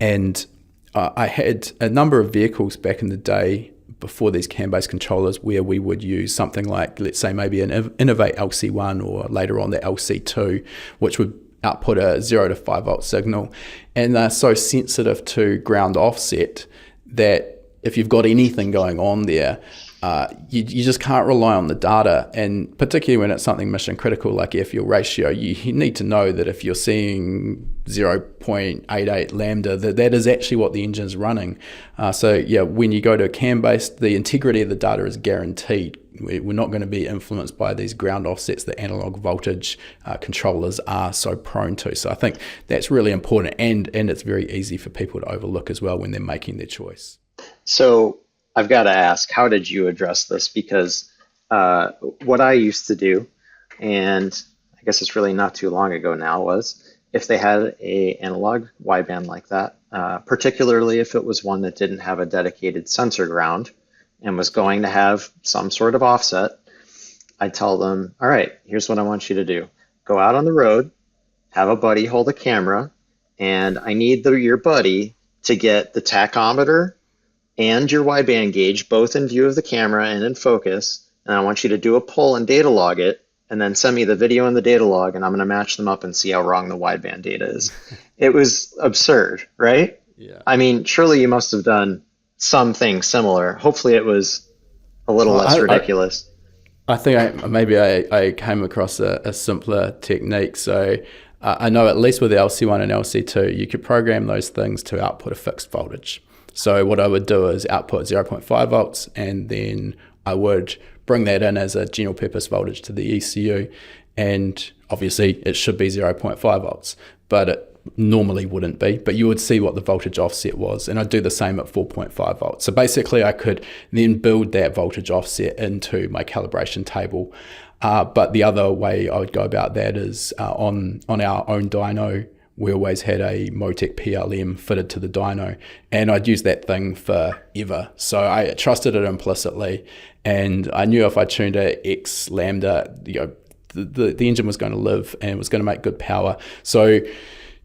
And I had a number of vehicles back in the day before these CAN-based controllers where we would use something like, let's say, maybe an Innovate LC1 or later on the LC2, which would output a 0 to 5 volt signal. And they're so sensitive to ground offset that if you've got anything going on there, you just can't rely on the data. And particularly when it's something mission critical like air fuel ratio, you need to know that if you're seeing 0.88 lambda, that is actually what the engine's running. So yeah, when you go to a CAN based, the integrity of the data is guaranteed. We're not going to be influenced by these ground offsets that analog voltage controllers are so prone to. So I think that's really important, and it's very easy for people to overlook as well when they're making their choice. So I've got to ask, how did you address this? Because what I used to do, and I guess it's really not too long ago now, was if they had a analog wideband like that, particularly if it was one that didn't have a dedicated sensor ground and was going to have some sort of offset, I'd tell them, all right, here's what I want you to do. Go out on the road, have a buddy hold a camera, and I need your buddy to get the tachometer and your wideband gauge both in view of the camera and in focus. And I want you to do a pull and data log it, and then send me the video and the data log, and I'm going to match them up and see how wrong the wideband data is. It was absurd, right? Yeah. I mean, surely you must have done something similar. Hopefully it was a little less ridiculous. I think I came across a simpler technique. So I know at least with the LC1 and LC2, you could program those things to output a fixed voltage. So what I would do is output 0.5 volts, and then I would bring that in as a general purpose voltage to the ECU. And obviously it should be 0.5 volts, but it normally wouldn't be, but you would see what the voltage offset was. And I'd do the same at 4.5 volts. So basically I could then build that voltage offset into my calibration table. But the other way I would go about that is on our own dyno, we always had a MoTeC PLM fitted to the dyno, and I'd use that thing forever. So I trusted it implicitly, and I knew if I tuned it X lambda, the engine was going to live and was going to make good power. So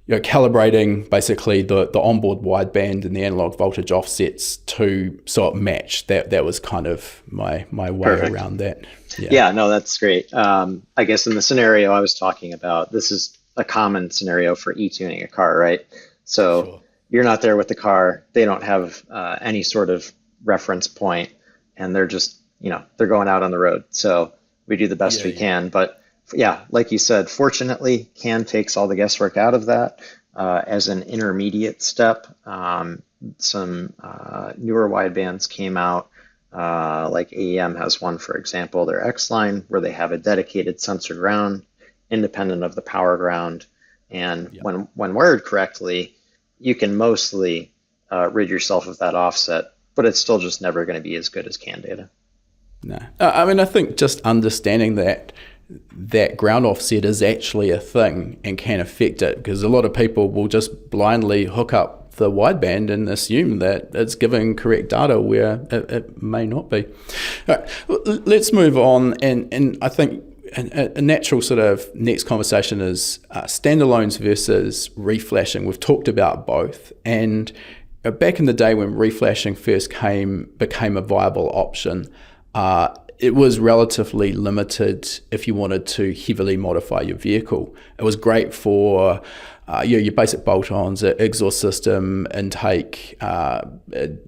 calibrating basically the onboard wideband and the analog voltage offsets to so it matched. That was kind of my way Perfect. around that. Yeah, no, that's great. I guess in the scenario I was talking about, this is a common scenario for e-tuning a car, right? So Sure. You're not there with the car. They don't have any sort of reference point, and they're just, they're going out on the road. So we do the best we can. But yeah, like you said, fortunately, CAN takes all the guesswork out of that. As an intermediate step, some newer widebands came out, like AEM has one, for example, their X-Line, where they have a dedicated sensor ground, independent of the power ground. And when wired correctly, you can mostly rid yourself of that offset, but it's still just never going to be as good as CAN data. No, I mean, I think just understanding that ground offset is actually a thing and can affect it, because a lot of people will just blindly hook up the wideband and assume that it's giving correct data where it may not be. All right, let's move on, and I think a natural sort of next conversation is standalones versus reflashing. We've talked about both, and back in the day when reflashing first became a viable option, it was relatively limited if you wanted to heavily modify your vehicle. It was great for your basic bolt-ons, exhaust system, intake,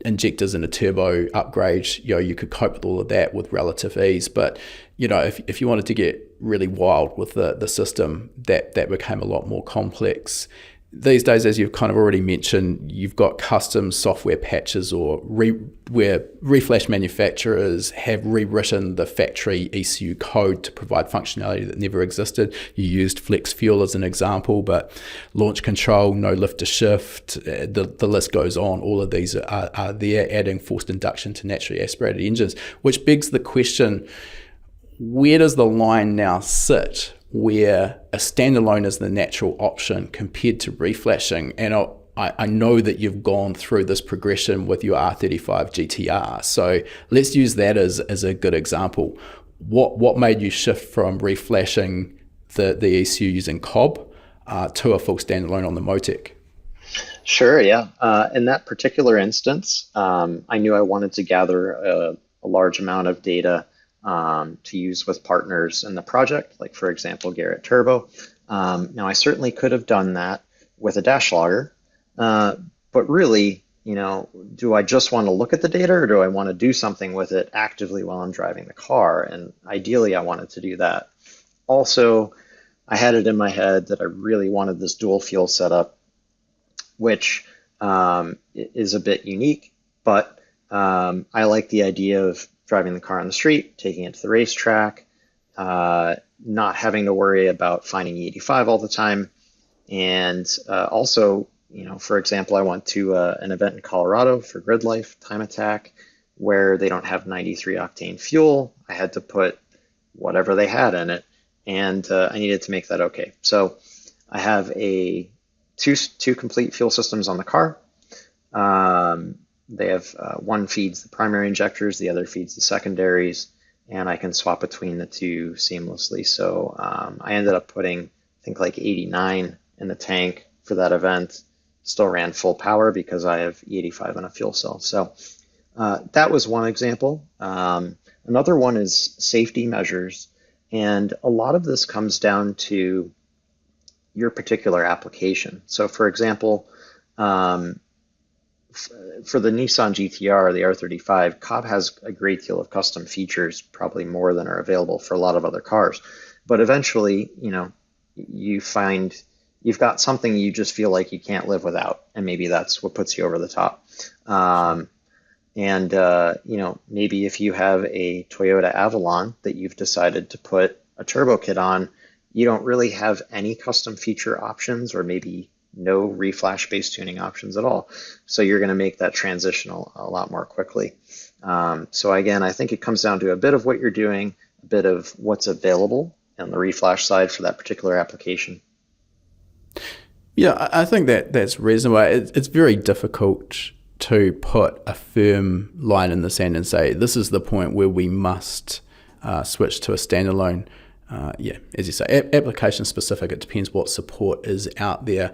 injectors and a turbo upgrade. You could cope with all of that with relative ease. But if you wanted to get really wild with the system, that became a lot more complex. These days, as you've kind of already mentioned, you've got custom software patches where reflash manufacturers have rewritten the factory ECU code to provide functionality that never existed. You used flex fuel as an example, but launch control, no lift to shift, the list goes on. All of these are there, adding forced induction to naturally aspirated engines, which begs the question, where does the line now sit where a standalone is the natural option compared to reflashing? And I know that you've gone through this progression with your R35 GTR. So let's use that as a good example. What made you shift from reflashing the ECU using COBB to a full standalone on the MoTeC? Sure, yeah. In that particular instance, I knew I wanted to gather a large amount of data to use with partners in the project, like for example, Garrett Turbo. Now I certainly could have done that with a dash logger, but really, do I just want to look at the data or do I want to do something with it actively while I'm driving the car? And ideally I wanted to do that. Also, I had it in my head that I really wanted this dual fuel setup, which is a bit unique, but I like the idea of driving the car on the street, taking it to the racetrack, not having to worry about finding E85 all the time. And also, for example, I went to an event in Colorado for Grid Life Time Attack where they don't have 93 octane fuel. I had to put whatever they had in it, and I needed to make that okay. So I have two complete fuel systems on the car. They have one feeds the primary injectors, the other feeds the secondaries, and I can swap between the two seamlessly. So I ended up putting, I think, like 89 in the tank for that event. Still ran full power because I have E85 in a fuel cell. So that was one example. Another one is safety measures. And a lot of this comes down to your particular application. So for example, for the Nissan GTR, the R35, COBB has a great deal of custom features, probably more than are available for a lot of other cars. But eventually, you find you've got something you just feel like you can't live without, and maybe that's what puts you over the top. Maybe if you have a Toyota Avalon that you've decided to put a turbo kit on, you don't really have any custom feature options, or maybe no reflash-based tuning options at all. So you're going to make that transition a lot more quickly. So again, I think it comes down to a bit of what you're doing, a bit of what's available on the reflash side for that particular application. Yeah, I think that's reasonable. It's very difficult to put a firm line in the sand and say, this is the point where we must switch to a standalone. As you say, application specific. It depends what support is out there.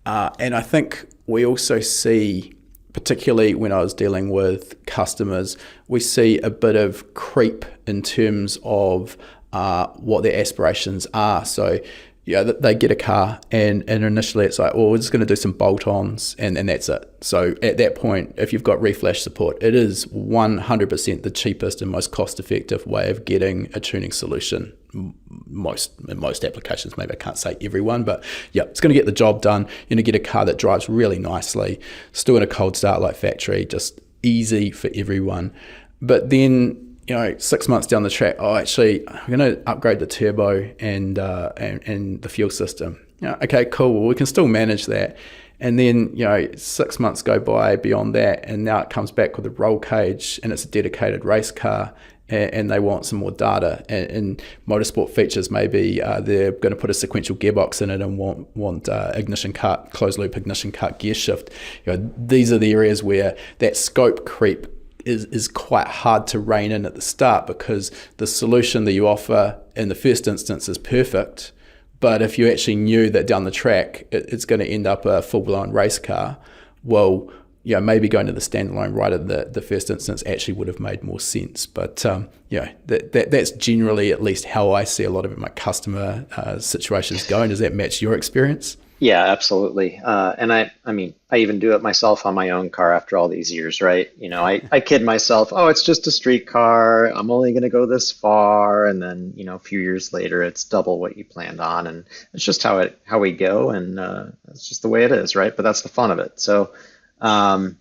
And I think we also see, particularly when I was dealing with customers, we see a bit of creep in terms of what their aspirations are. So they get a car and initially it's like, we're just going to do some bolt-ons and that's it. So at that point, if you've got reflash support, it is 100% the cheapest and most cost-effective way of getting a tuning solution. In most applications, maybe I can't say everyone, but yeah, it's going to get the job done. You're going to get a car that drives really nicely, still in a cold start like factory, just easy for everyone. But then 6 months down the track, actually, I'm going to upgrade the turbo and the fuel system. Okay, cool. Well, we can still manage that. And then 6 months go by beyond that, and now it comes back with a roll cage, and it's a dedicated race car, and they want some more data. And motorsport features, maybe they're going to put a sequential gearbox in it and want ignition cut, closed loop ignition cut, gear shift. These are the areas where that scope creep is quite hard to rein in at the start, because the solution that you offer in the first instance is perfect, but if you actually knew that down the track it's going to end up a full-blown race car, well, maybe going to the standalone right at the first instance actually would have made more sense. But that's generally at least how I see a lot of my customer situations going. Does that match your experience? Yeah, absolutely. And I mean, I even do it myself on my own car after all these years, right? I kid myself, oh, it's just a street car. I'm only going to go this far. And then, a few years later, it's double what you planned on. And it's just how we go. And it's just the way it is, right? But that's the fun of it. So, um,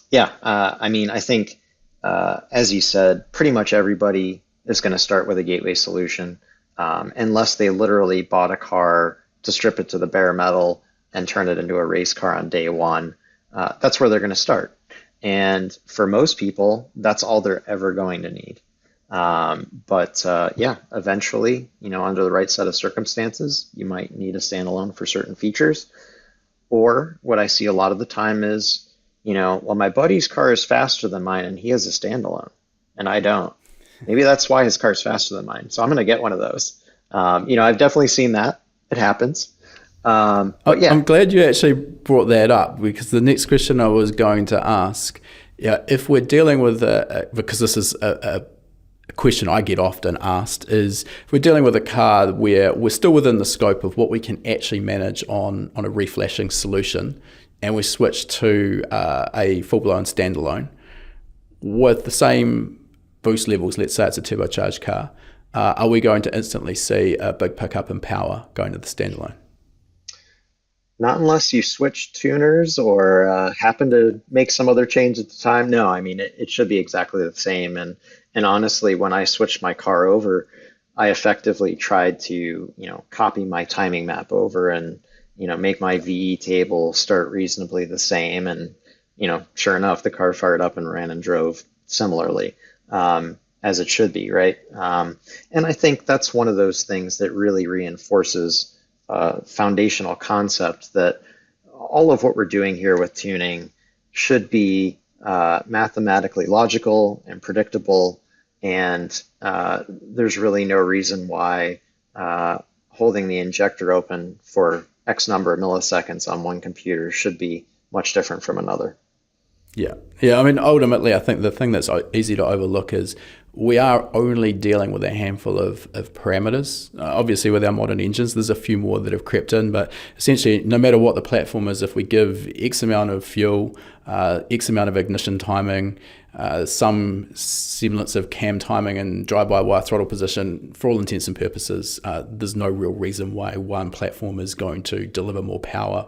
yeah, I mean, I think, as you said, pretty much everybody is going to start with a gateway solution, unless they literally bought a car to strip it to the bare metal and turn it into a race car on day one. That's where they're going to start. And for most people, that's all they're ever going to need. But yeah, eventually, under the right set of circumstances, you might need a standalone for certain features. Or what I see a lot of the time is, well, my buddy's car is faster than mine and he has a standalone and I don't. Maybe that's why his car's faster than mine. So I'm going to get one of those. I've definitely seen that. It happens. But yeah, I'm glad you actually brought that up, because the next question I was going to ask, yeah, if we're dealing with because this is a question I get often asked, is if we're dealing with a car where we're still within the scope of what we can actually manage on a reflashing solution, and we switch to a full-blown standalone with the same boost levels, let's say it's a turbocharged car, are we going to instantly see a big pickup in power going to the standalone? not unless you switch tuners or happen to make some other change at the time. No, I mean it should be exactly the same. And honestly, when I switched my car over, I effectively tried to copy my timing map over and make my VE table start reasonably the same. And sure enough, the car fired up and ran and drove similarly, as it should be, right? And I think that's one of those things that really reinforces foundational concept that all of what we're doing here with tuning should be mathematically logical and predictable, and there's really no reason why holding the injector open for X number of milliseconds on one computer should be much different from another. Yeah. Yeah. I mean, ultimately, I think the thing that's easy to overlook is we are only dealing with a handful of parameters. Obviously, with our modern engines, there's a few more that have crept in, but essentially, no matter what the platform is, if we give X amount of fuel, X amount of ignition timing, some semblance of cam timing and drive-by-wire throttle position, for all intents and purposes, there's no real reason why one platform is going to deliver more power.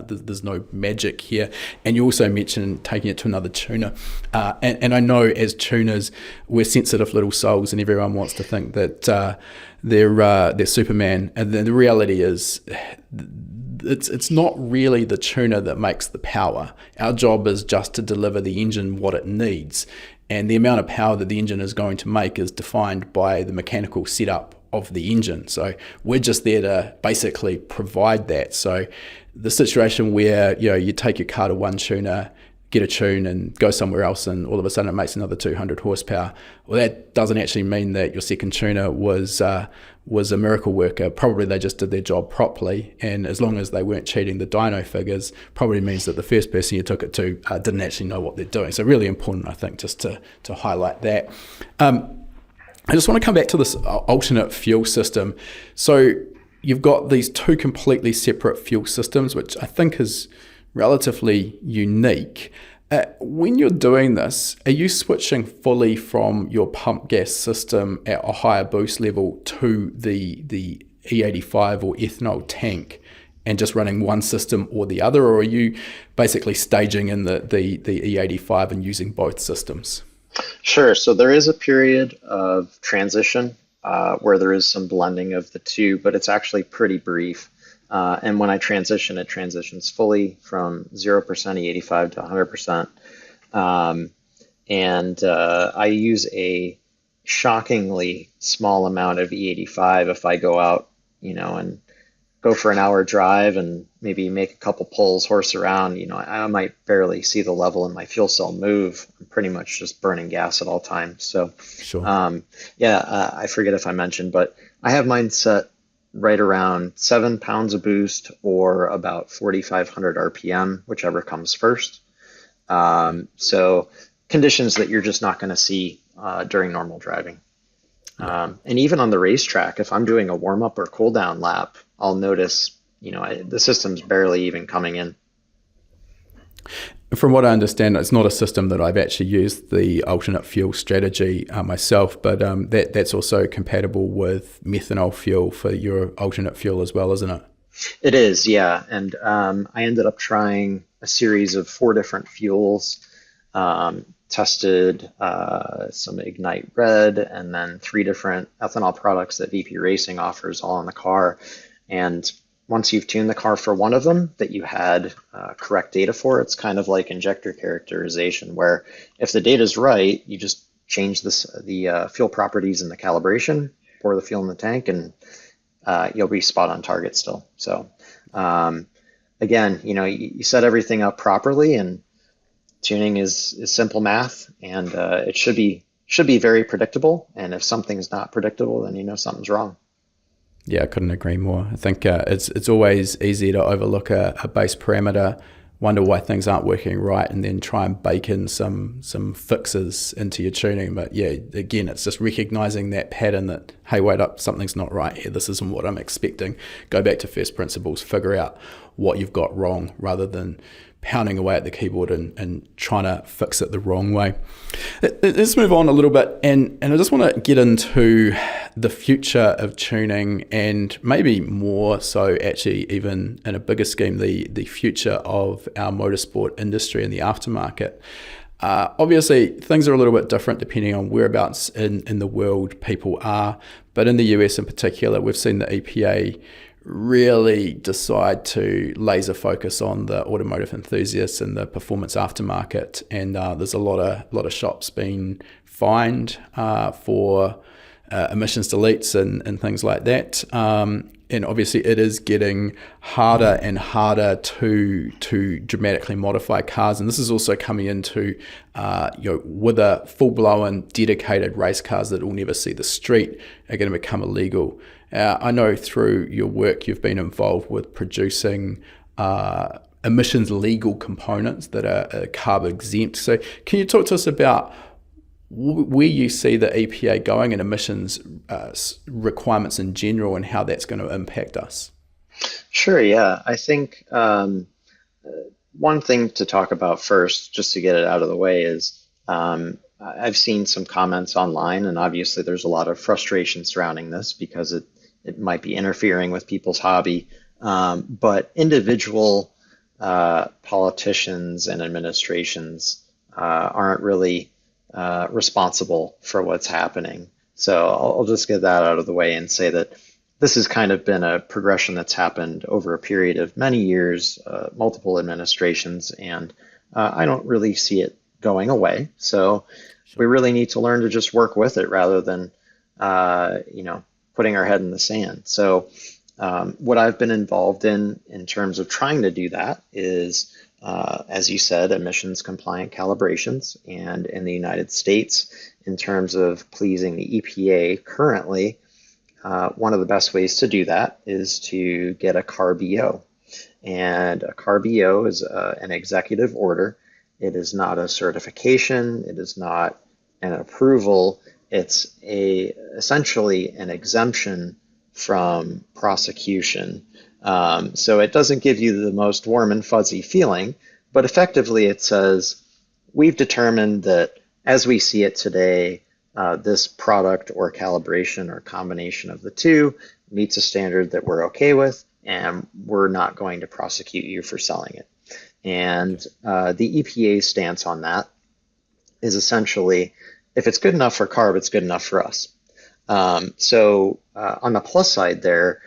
There's no magic here. And you also mentioned taking it to another tuner. And I know as tuners, we're sensitive little souls and everyone wants to think that they're Superman. And then the reality is it's not really the tuner that makes the power. Our job is just to deliver the engine what it needs. And the amount of power that the engine is going to make is defined by the mechanical setup of the engine. So we're just there to basically provide that. So the situation where you take your car to one tuner, get a tune and go somewhere else, and all of a sudden it makes another 200 horsepower. Well, that doesn't actually mean that your second tuner was a miracle worker. Probably they just did their job properly, and as long as they weren't cheating the dyno figures, probably means that the first person you took it to didn't actually know what they're doing. So really important, I think, just to highlight that. I just want to come back to this alternate fuel system. So you've got these two completely separate fuel systems, which I think is relatively unique. When you're doing this, are you switching fully from your pump gas system at a higher boost level to the E85 or ethanol tank and just running one system or the other, or are you basically staging in the E85 and using both systems? Sure. So there is a period of transition where there is some blending of the two, but it's actually pretty brief. And when I transition, it transitions fully from 0% E85 to 100%. And I use a shockingly small amount of E85 if I go out, and go for an hour drive and maybe make a couple pulls, horse around. I might barely see the level in my fuel cell move. I'm pretty much just burning gas at all times. So, Sure. yeah, I forget if I mentioned, but I have mine set right around 7 pounds of boost or about 4,500 RPM, whichever comes first. So conditions that you're just not going to see during normal driving. And even on the racetrack, if I'm doing a warm up or cool down lap, I'll notice the system's barely even coming in. From what I understand, it's not a system that I've actually used, the alternate fuel strategy myself, but that's also compatible with methanol fuel for your alternate fuel as well, isn't it? It is, yeah. And I ended up trying a series of 4 different fuels, tested some Ignite Red, and then 3 different ethanol products that VP Racing offers all in the car. And once you've tuned the car for one of them that you had correct data for, it's kind of like injector characterization, where if the data is right, you just change the fuel properties and the calibration, pour the fuel in the tank, and you'll be spot on target still. So again, you set everything up properly, and tuning is simple math, and it should be very predictable. And if something's not predictable, then something's wrong. Yeah, I couldn't agree more. I think it's always easy to overlook a base parameter, wonder why things aren't working right, and then try and bake in some fixes into your tuning. But yeah, again, it's just recognizing that pattern that, hey, wait up, something's not right here. This isn't what I'm expecting. Go back to first principles, figure out what you've got wrong rather than pounding away at the keyboard and trying to fix it the wrong way. Let's move on a little bit, and I just want to get into the future of tuning, and maybe more so actually even in a bigger scheme, the future of our motorsport industry and the aftermarket. Obviously, things are a little bit different depending on whereabouts in the world people are, but in the US in particular, we've seen the EPA really decide to laser focus on the automotive enthusiasts and the performance aftermarket, and there's a lot of shops being fined for emissions deletes and things like that. And obviously, it is getting harder and harder to dramatically modify cars, and this is also coming into with a full-blown dedicated race cars that will never see the street are going to become illegal. I know through your work you've been involved with producing emissions legal components that are CARB exempt. So can you talk to us about where you see the EPA going and emissions requirements in general, and how that's going to impact us? Sure, yeah. I think one thing to talk about first, just to get it out of the way, is I've seen some comments online, and obviously there's a lot of frustration surrounding this because it might be interfering with people's hobby. But individual politicians and administrations aren't really responsible for what's happening. So I'll just get that out of the way and say that this has kind of been a progression that's happened over a period of many years, multiple administrations, and I don't really see it going away. So we really need to learn to just work with it rather than, putting our head in the sand. So what I've been involved in terms of trying to do that is, as you said, emissions compliant calibrations. And in the United States, in terms of pleasing the EPA currently, one of the best ways to do that is to get a CARB. And a CARB is an executive order. It is not a certification. It is not an approval. It's essentially an exemption from prosecution. So it doesn't give you the most warm and fuzzy feeling, but effectively it says, we've determined that as we see it today, this product or calibration or combination of the two meets a standard that we're okay with, and we're not going to prosecute you for selling it. And the EPA's stance on that is essentially, if it's good enough for CARB, it's good enough for us. So on the plus side there,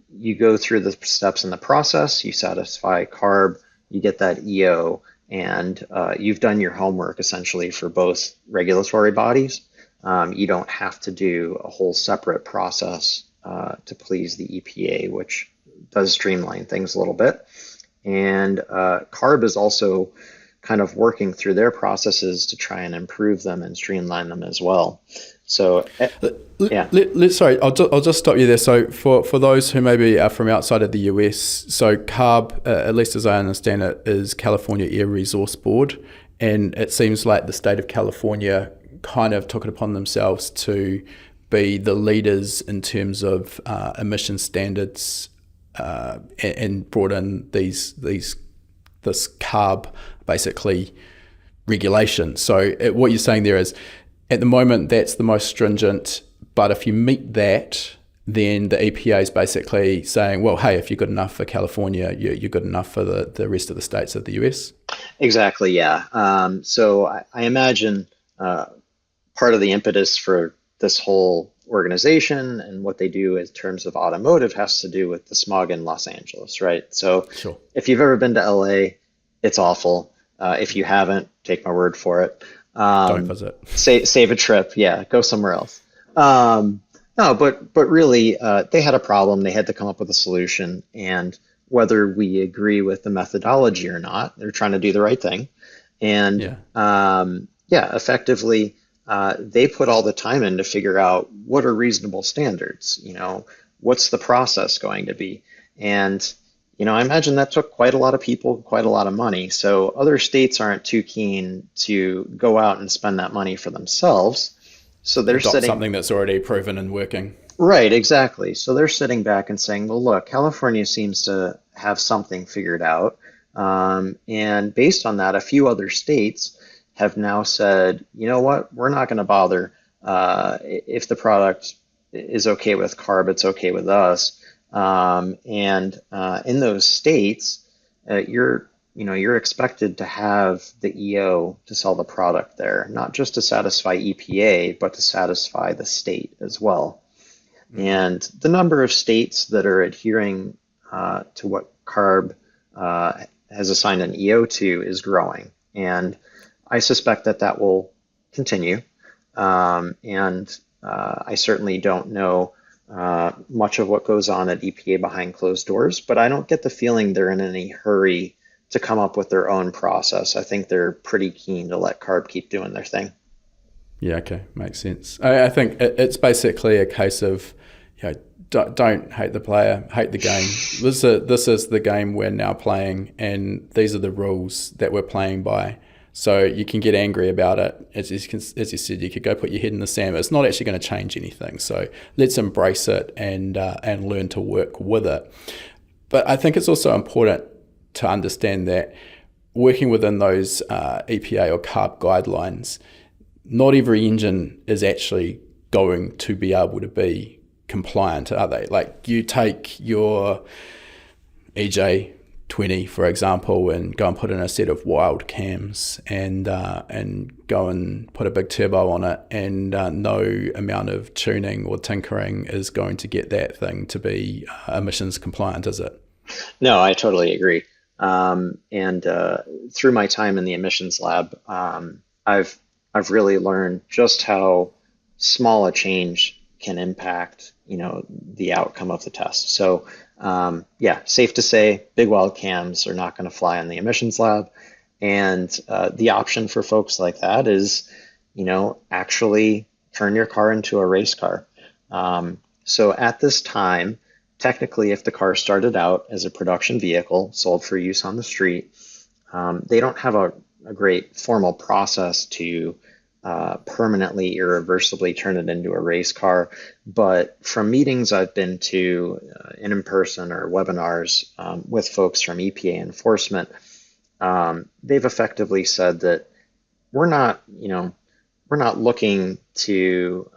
you go through the steps in the process, you satisfy CARB, you get that EO, and you've done your homework essentially for both regulatory bodies. You don't have to do a whole separate process to please the EPA, which does streamline things a little bit. And CARB is also kind of working through their processes to try and improve them and streamline them as well. So, yeah. Sorry, I'll just stop you there. So for those who maybe are from outside of the US, so CARB, at least as I understand it, is California Air Resource Board. And it seems like the state of California kind of took it upon themselves to be the leaders in terms of emission standards and brought in this CARB basically regulation. So what you're saying there is, at the moment, that's the most stringent, but if you meet that, then the EPA is basically saying, well, hey, if you're good enough for California, you're good enough for the rest of the states of the US. Exactly, yeah. So I imagine part of the impetus for this whole organization and what they do in terms of automotive has to do with the smog in Los Angeles, right? So Sure. if you've ever been to LA, it's awful. If you haven't, take my word for it. Don't visit. Save a trip, yeah, go somewhere else. Um, no, but really, they had a problem. They had to come up with a solution, and whether we agree with the methodology or not, they're trying to do the right thing. And Yeah. yeah, effectively, they put all the time in to figure out what are reasonable standards. What's the process going to be? And I imagine that took quite a lot of people, quite a lot of money. So other states aren't too keen to go out and spend that money for themselves. So they're Adopt sitting, something that's already proven and working. right, exactly. So they're sitting back and saying, well, look, California seems to have something figured out. And based on that, a few other states have now said, you know what, we're not going to bother. If the product is okay with CARB, it's okay with us. And in those states, you're expected to have the EO to sell the product there, not just to satisfy EPA, but to satisfy the state as well. And the number of states that are adhering to what CARB has assigned an EO to is growing. And I suspect that that will continue. And I certainly don't know much of what goes on at EPA behind closed doors, but I don't get the feeling they're in any hurry to come up with their own process. I think they're pretty keen to let CARB keep doing their thing. Yeah, okay, makes sense. I think it's basically a case of, don't hate the player, hate the game. This is the game we're now playing, and these are the rules that we're playing by. So you can get angry about it. As you said, you could go put your head in the sand. But it's not actually going to change anything. So let's embrace it and learn to work with it. But I think it's also important to understand that working within those EPA or CARB guidelines, not every engine is actually going to be able to be compliant, are they? Like, you take your EJ20, for example, and go and put in a set of wild cams and go and put a big turbo on it, and no amount of tuning or tinkering is going to get that thing to be emissions compliant, is it? No, I totally agree. And through my time in the emissions lab, I've really learned just how small a change can impact, the outcome of the test. So, yeah, safe to say, big wild cams are not going to fly in the emissions lab. And the option for folks like that is, actually turn your car into a race car. So at this time, technically, if the car started out as a production vehicle sold for use on the street, they don't have a great formal process to permanently, irreversibly turn it into a race car. But from meetings I've been to in person or webinars with folks from EPA enforcement, they've effectively said that we're not, we're not looking to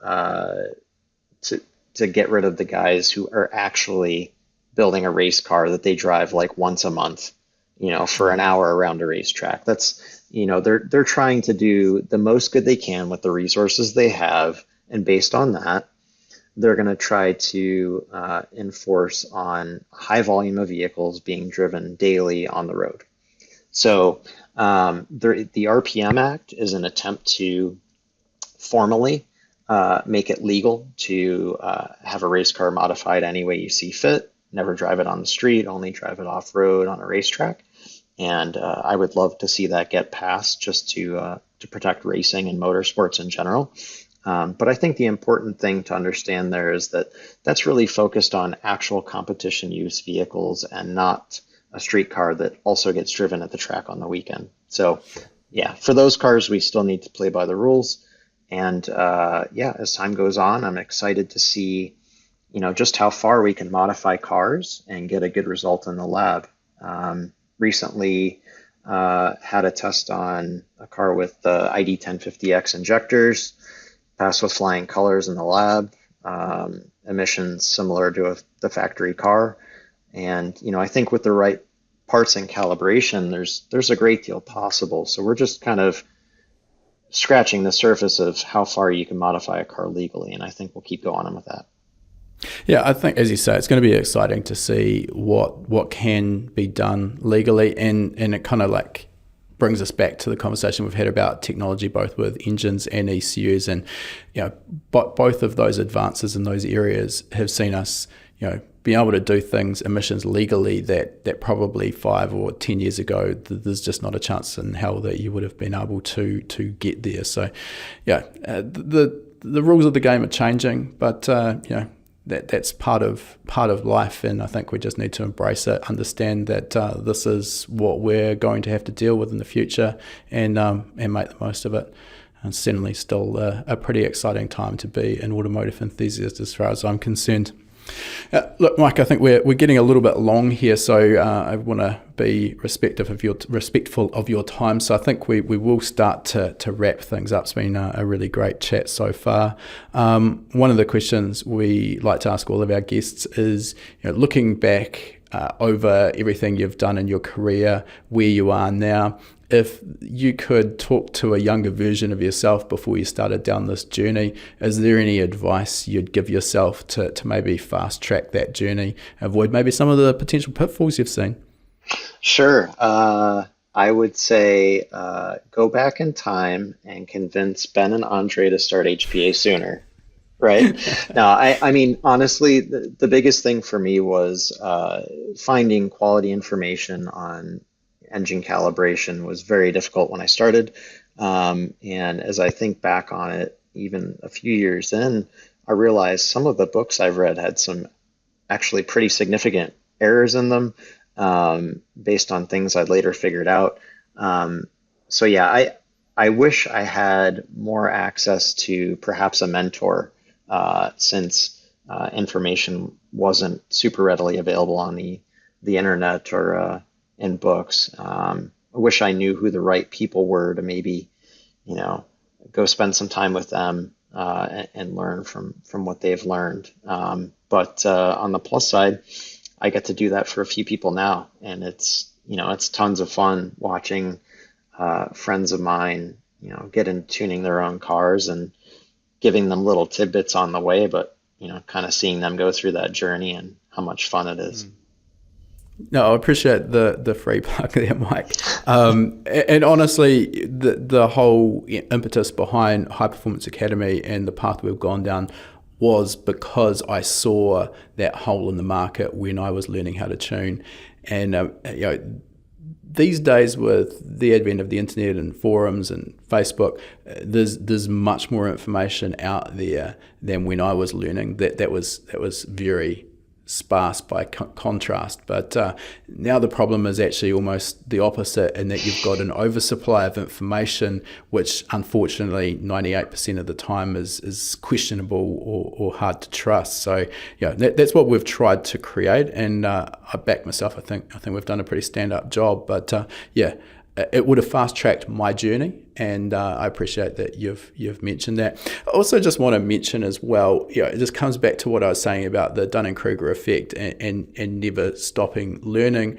get rid of the guys who are actually building a race car that they drive like once a month, for an hour around a racetrack. That's, they're trying to do the most good they can with the resources they have, and based on that, they're going to try to enforce on high volume of vehicles being driven daily on the road. So the RPM Act is an attempt to formally make it legal to have a race car modified any way you see fit. Never drive it on the street, only drive it off road on a racetrack. And I would love to see that get passed just to protect racing and motorsports in general. But I think the important thing to understand there is that that's really focused on actual competition use vehicles and not a street car that also gets driven at the track on the weekend. So yeah, for those cars, we still need to play by the rules. And yeah, as time goes on, I'm excited to see just how far we can modify cars and get a good result in the lab. Recently, had a test on a car with the ID 1050X injectors, passed with flying colors in the lab, emissions similar to the factory car. And, I think with the right parts and calibration, there's a great deal possible. So we're just kind of scratching the surface of how far you can modify a car legally, and I think we'll keep going on with that. Yeah, I think, as you say, it's going to be exciting to see what can be done legally, and it kind of like brings us back to the conversation we've had about technology, both with engines and ECUs, and both of those advances in those areas have seen us being able to do things, emissions legally, that probably 5 or 10 years ago there's just not a chance in hell that you would have been able to get there. So the rules of the game are changing, but that's part of life, and I think we just need to embrace it, understand that this is what we're going to have to deal with in the future, and make the most of it. And certainly still a pretty exciting time to be an automotive enthusiast as far as I'm concerned. Look, Mike, I think we're getting a little bit long here, so I want to be respectful of your time. So I think we will start to wrap things up. It's been a really great chat so far. One of the questions we like to ask all of our guests is, looking back over everything you've done in your career, where you are now, if you could talk to a younger version of yourself before you started down this journey, is there any advice you'd give yourself to maybe fast track that journey, avoid maybe some of the potential pitfalls you've seen? Sure. I would say go back in time and convince Ben and Andre to start HPA sooner. Right. Now, I mean, honestly, the biggest thing for me was finding quality information on engine calibration was very difficult when I started. And as I think back on it, even a few years in, I realized some of the books I've read had some actually pretty significant errors in them, based on things I later figured out. So yeah, I wish I had more access to perhaps a mentor, since information wasn't super readily available on the internet or in books. I wish I knew who the right people were to maybe, go spend some time with them, and learn from what they've learned. But on the plus side, I get to do that for a few people now, and it's tons of fun watching friends of mine, get in tuning their own cars and giving them little tidbits on the way, but kind of seeing them go through that journey and how much fun it is. No, I appreciate the free plug there, Mike. And honestly, the whole impetus behind High Performance Academy and the path we've gone down was because I saw that hole in the market when I was learning how to tune. And these days, with the advent of the internet and forums and Facebook, there's much more information out there than when I was learning. That was very sparse by contrast. But now the problem is actually almost the opposite, in that you've got an oversupply of information, which unfortunately 98% of the time is questionable or hard to trust. So that's what we've tried to create, and I back myself. I think we've done a pretty stand-up job. But it would have fast-tracked my journey, and I appreciate that you've mentioned that. I also just want to mention as well, it just comes back to what I was saying about the Dunning-Kruger effect and never stopping learning.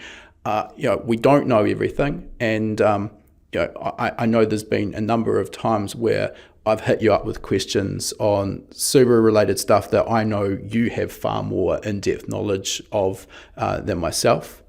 We don't know everything, and I know there's been a number of times where I've hit you up with questions on Subaru-related stuff that I know you have far more in-depth knowledge of than myself.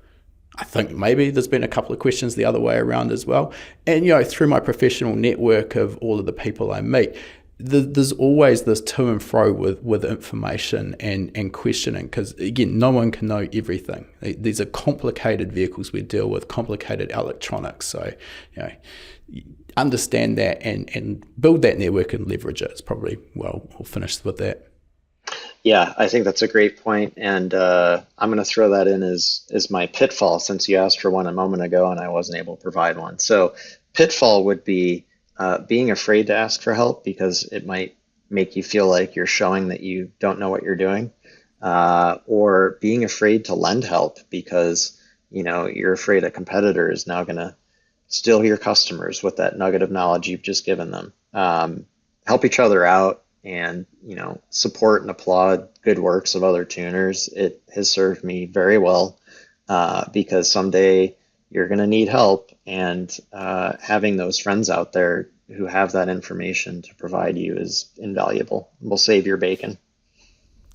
I think maybe there's been a couple of questions the other way around as well. And, through my professional network of all of the people I meet, there's always this to and fro with information and questioning, because, again, no one can know everything. These are complicated vehicles we deal with, complicated electronics. So, understand that and build that network and leverage it. It's probably, we'll finish with that. Yeah, I think that's a great point, and I'm going to throw that in as my pitfall, since you asked for one a moment ago and I wasn't able to provide one. So pitfall would be being afraid to ask for help, because it might make you feel like you're showing that you don't know what you're doing. or being afraid to lend help because, you're afraid a competitor is now going to steal your customers with that nugget of knowledge you've just given them. Help each other out and, support and applaud good works of other tuners. It has served me very well because someday you're going to need help, and having those friends out there who have that information to provide you is invaluable. Will save your bacon.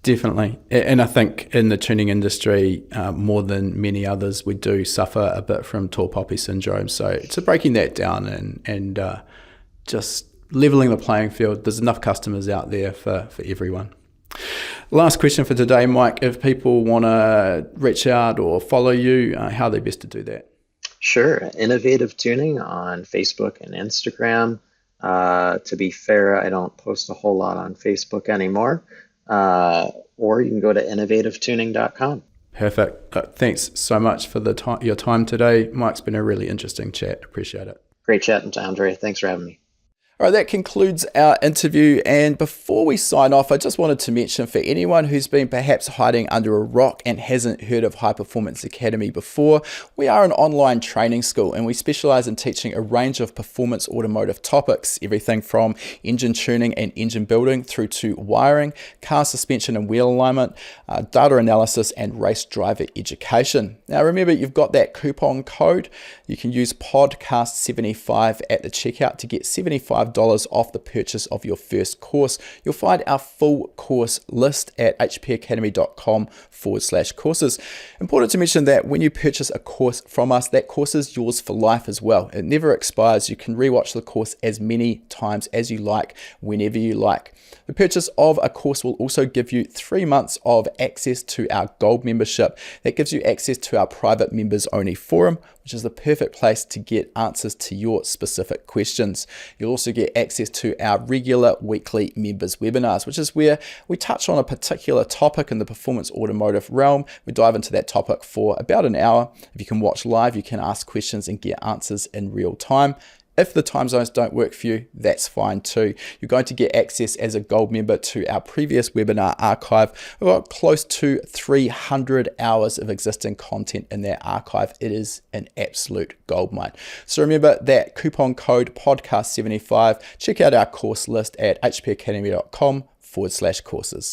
Definitely. And I think in the tuning industry, more than many others, we do suffer a bit from tall poppy syndrome. So breaking that down and just leveling the playing field, there's enough customers out there for everyone. Last question for today, Mike. If people want to reach out or follow you, how are they best to do that? Sure. Innovative Tuning on Facebook and Instagram. To be fair, I don't post a whole lot on Facebook anymore. Or you can go to innovativetuning.com. Perfect. Thanks so much for your time today, Mike. It's been a really interesting chat. Appreciate it. Great chatting to Andre. Thanks for having me. All right, that concludes our interview. And before we sign off, I just wanted to mention, for anyone who's been perhaps hiding under a rock and hasn't heard of High Performance Academy before, we are an online training school and we specialize in teaching a range of performance automotive topics, everything from engine tuning and engine building through to wiring, car suspension and wheel alignment, data analysis, and race driver education. Now remember, you've got that coupon code. You can use podcast75 at the checkout to get $75 off the purchase of your first course. You'll find our full course list at hpacademy.com/courses. Important to mention that when you purchase a course from us, that course is yours for life as well. It never expires. You can rewatch the course as many times as you like, whenever you like. The purchase of a course will also give you 3 months of access to our Gold membership. That gives you access to our private members only forum, which is the perfect place to get answers to your specific questions. You'll also get access to our regular weekly members webinars, which is where we touch on a particular topic in the performance automotive realm. We dive into that topic for about an hour. If you can watch live, you can ask questions and get answers in real time. If the time zones don't work for you, that's fine too. You're going to get access as a Gold member to our previous webinar archive. We've got close to 300 hours of existing content in that archive. It is an absolute goldmine. So remember that coupon code podcast75. Check out our course list at hpacademy.com/courses.